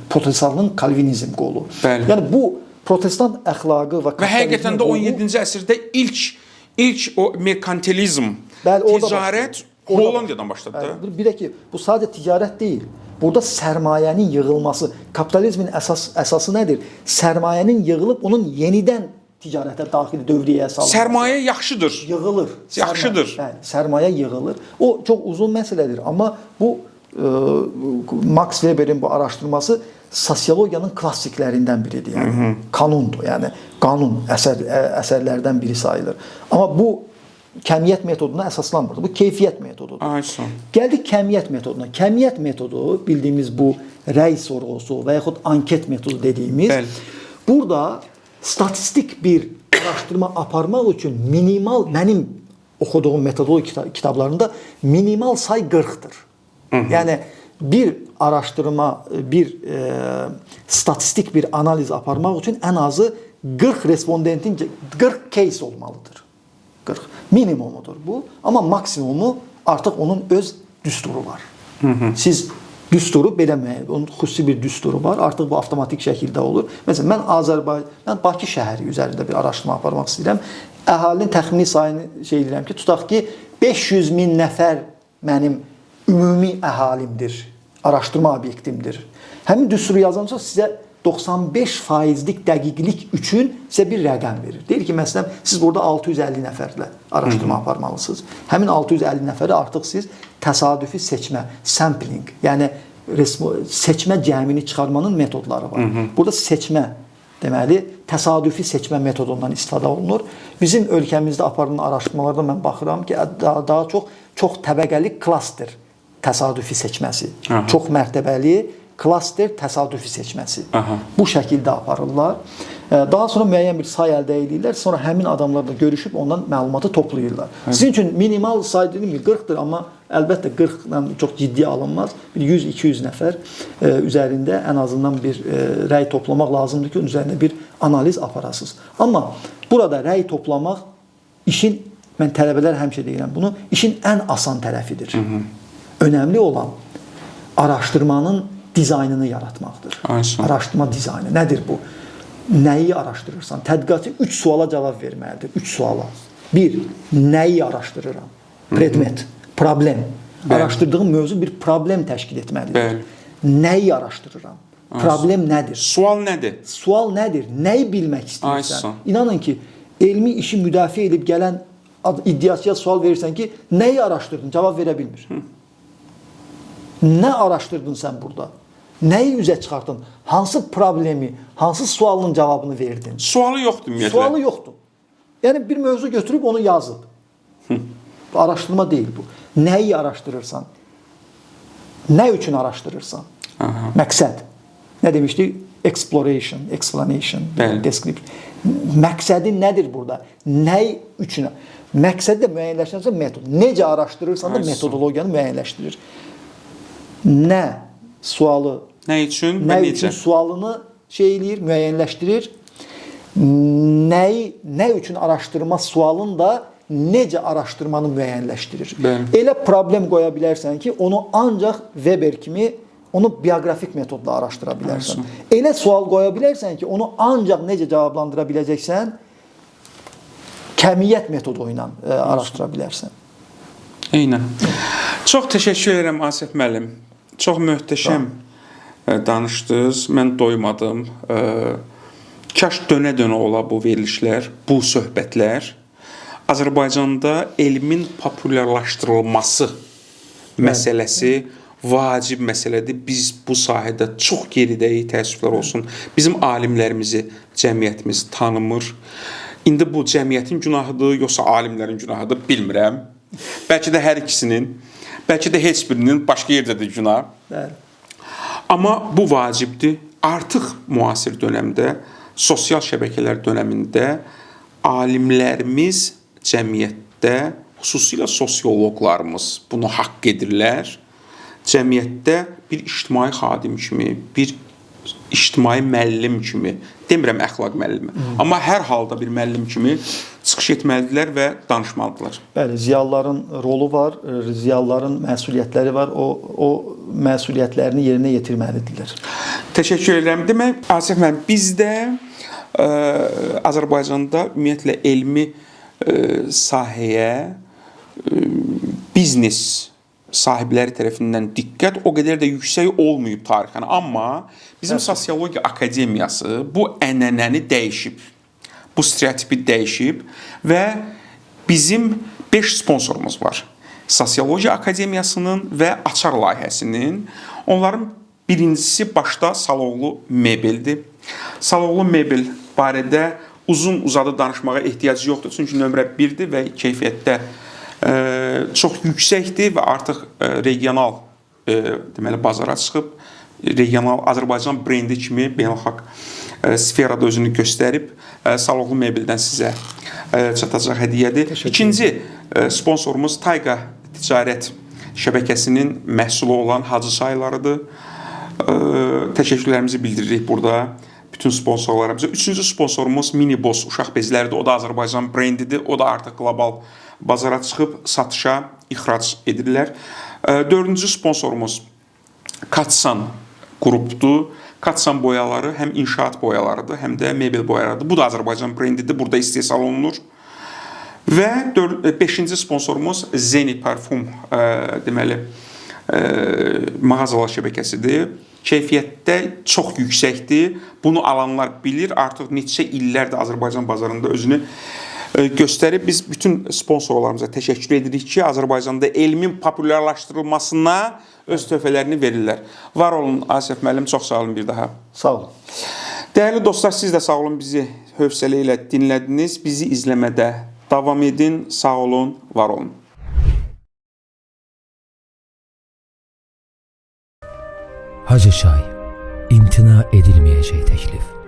Protestanlığın kalvinizm qolu. Yəni bu protestant əxlaqı və həqiqətən də 17-ci əsrdə ilk o merkantilizm, ticarət Hollandiyadan başladı. Bir də ki, bu sadəcə ticarət deyil. Burada sərmayənin yığılması, kapitalizmin əsası nədir? Sərmayənin yığılıb onun yenidən ticarətə daxil dövriyyəyə salınması. Sərmayə yaxşıdır. Yığılır. Yaxşıdır. Sərmayə yığılır. O çox uzun məsələdir. Amma bu Max Weber'in bu araşdırması sosiologiyanın klassiklərindən biridir. Yəni kanundur. Yəni qanun əsərlərdən biri sayılır. Amma bu kəmiyyət metoduna əsaslanmır. Bu keyfiyyət metodudur. Gəldik kəmiyyət metoduna. Kəmiyyət metodu bildiyimiz bu rəy sorğusu və yaxud anket metodu dediyimiz burada statistik bir araşdırma aparmaq üçün minimal, mənim oxuduğum metodoloji kitablarında minimal say 40'dır. Yəni bir araşdırma, bir statistik bir analiz aparmaq üçün ən azı 40 respondentin 40 case olmalıdır. 40 minimumudur bu, amma maksimumu artıq onun öz düsturu var. Siz düsturu belə onun xüsusi bir düsturu var. Artıq bu avtomatik şəkildə olur. Məsələn, mən Bakı şəhəri üzərində bir araşdırma aparmaq istəyirəm. Əhalinin təxmini sayını deyirəm ki, tutaq ki 500 min nəfər mənim ümumi əhalimdir, araşdırma obyektimdir. Həmin düsturu yazanca sizə 95%lik dəqiqlik üçün sizə bir rəqəm verir. Deyir ki, məsələn, siz burada 650 nəfərlə araşdırma aparmalısınız. Həmin 650 nəfəri artıq siz təsadüfi seçmə, sampling, yəni seçmə cəmini çıxarmanın metodları var. Burada seçmə, deməli, təsadüfi seçmə metodundan istifadə olunur. Bizim ölkəmizdə aparılan araşdırmalarda mən baxıram ki, daha çox təbəqəli klaster təsadüfi seçməsi, çox mərtəbəli klaster təsadüfi seçməsi. Bu şəkildə aparırlar. Daha sonra müəyyən bir say əldə edirlər, sonra həmin adamlarla görüşüb ondan məlumatı toplayırlar. Sizin üçün minimal say dedim 40-dır, amma əlbəttə 40-la çox ciddiyə alınmaz. Bir 100-200 nəfər üzərində ən azından bir rəy toplamaq lazımdır ki, onun üzərində bir analiz aparasınız. Amma burada rəy toplamaq işin, mən tələbələr həmişə deyirəm bunu, işin ən asan tərəfidir. Önəmli olan araşdırmanın dizaynını yaratmaqdır. Araşdırma dizaynı. Nədir bu? Nəyi araşdırırsan? Tədqiqatçı 3 suala cavab verməlidir. 3 suala. 1. Nəyi araşdırıram? Predmet, problem. Araşdırdığım mövzu bir problem təşkil etməlidir. Nəyi araşdırıram? Problem nədir? Sual nədir? Sual nədir? Nəyi bilmək istəyirsən? İnanın ki, elmi işi müdafiə edib gələn iddiaçıya sual verirsən ki, nəyi araşdırdın? Cavab verə bilmir. Nə araşdırdın sən burada? Nəyi üzə çıxartdın? Hansı problemi, hansı sualın cavabını verdin? Sualı yoxdur ümumiyyətlə. Sualı yoxdur. Yəni bir mövzu götürüb onu yazıb. Araşdırma deyil bu. Nəyi araşdırırsan? Nə üçün araşdırırsan? Məqsəd. Nə demişdik? Exploration, explanation, description. Məqsədin nədir burada? Nə üçün? Məqsədi də müəyyənləşdirirsə metod. Necə araşdırırsan da metodologiyanı müəyyənləşdirir. Nə sualı, nə üçün sualını eləyir, müəyyənləşdirir. Nə üçün araşdırma sualını da necə araşdırmanı müəyyənləşdirir. Elə problem qoya bilərsən ki, onu ancaq Weber kimi onu bioqrafik metodla araşdıra bilərsən. Elə sual qoya bilərsən ki, onu ancaq necə cavablandıra biləcəksən, kəmiyyət metodu ilə araşdıra bilərsən. Eynən. Çox təşəkkür edirəm Asif müəllim. Çox möhtəşəm danışdınız. Mən doymadım. Kaş dönə-dönə ola bu verilişlər, bu söhbətlər. Azərbaycanda elmin populyarlaşdırılması məsələsi vacib məsələdir. Biz bu sahədə çox geridəyik, təəssüflər olsun. Bizim alimlərimizi cəmiyyətimiz tanımır. İndi bu cəmiyyətin günahıdır, yoxsa alimlərin günahıdır, bilmirəm. Bəlkə də hər ikisinin, bəlkə də heç birinin başqa yerdə də günah. Amma bu vacibdir. Artıq müasir dönəmdə, sosial şəbəkələr dönəmində alimlərimiz cəmiyyətdə, xüsusilə sosioloqlarımız bunu haqq edirlər. Cəmiyyətdə bir ictimai xadim kimi, bir ictimai müəllim kimi, demirəm əxlaq müəllimi, amma hər halda bir müəllim kimi çıxış etməlidirlər və danışmalıdırlar. Bəli, ziyalıların rolu var, ziyalıların məsuliyyətləri var, o məsuliyyətlərini yerinə yetirməlidirlər. Təşəkkür edirəm. Demək, Asif müəllim, bizdə Azərbaycanda ümumiyyətlə elmi sahəyə biznes sahibləri tərəfindən diqqət o qədər də yüksək olmayıb tarixən. Amma bizim Sosiologiya Akademiyası bu ənənəni dəyişib. Bu stereotipi dəyişib və bizim 5 sponsorumuz var. Sosiologiya Akademiyasının və Açar layihəsinin. Onların birincisi başda Saloğlu Mebeldir. Saloğlu Mebel barədə uzun-uzadı danışmağa ehtiyac yoxdur. Çünki nömrə 1-dir və keyfiyyətdə çox yüksəkdir və artıq regional deməli bazara çıxıb, regional Azərbaycan brendi kimi beynəlxalq sferada özünü göstərib. Saloğlu Mebeldən sizə çatacaq hədiyyədir. İkinci sponsorumuz Tayqa Ticarət şəbəkəsinin məhsulu olan Hacı çaylarıdır. Təşəkkürlərimizi bildiririk burada bütün sponsorlarımıza. Üçüncü sponsorumuz Minibos uşaq bezləridir. O da Azərbaycan brendidir. O da artıq qlobal bazara çıxıb satışa ixrac edirlər. Dördüncü sponsorumuz Katsan qrupdur. Katsan boyaları həm inşaat boyalarıdır, həm də mebel boyalarıdır. Bu da Azərbaycan brendidir. Burada istehsal olunur. Və 5-ci sponsorumuz Zeni Parfum deməli mağazalar şəbəkəsidir. keyfiyyətdə çox yüksəkdir. Bunu alanlar bilir. Artıq neçə illərdir Azərbaycan bazarında özünü göstərib. Biz bütün sponsorlarımıza təşəkkür edirik ki, Azərbaycanda elmin populyarlaşdırılmasına öz töhfələrini verirlər. Var olun Asif müəllim, çox sağ olun bir daha. Sağ olun. Dəyərli dostlar, siz də sağ olun, bizi hövsələ ilə dinlədiniz. Bizi izləmədə davam edin. Sağ olun, var olun. Hacı Çay, imtina edilmeyecek teklif.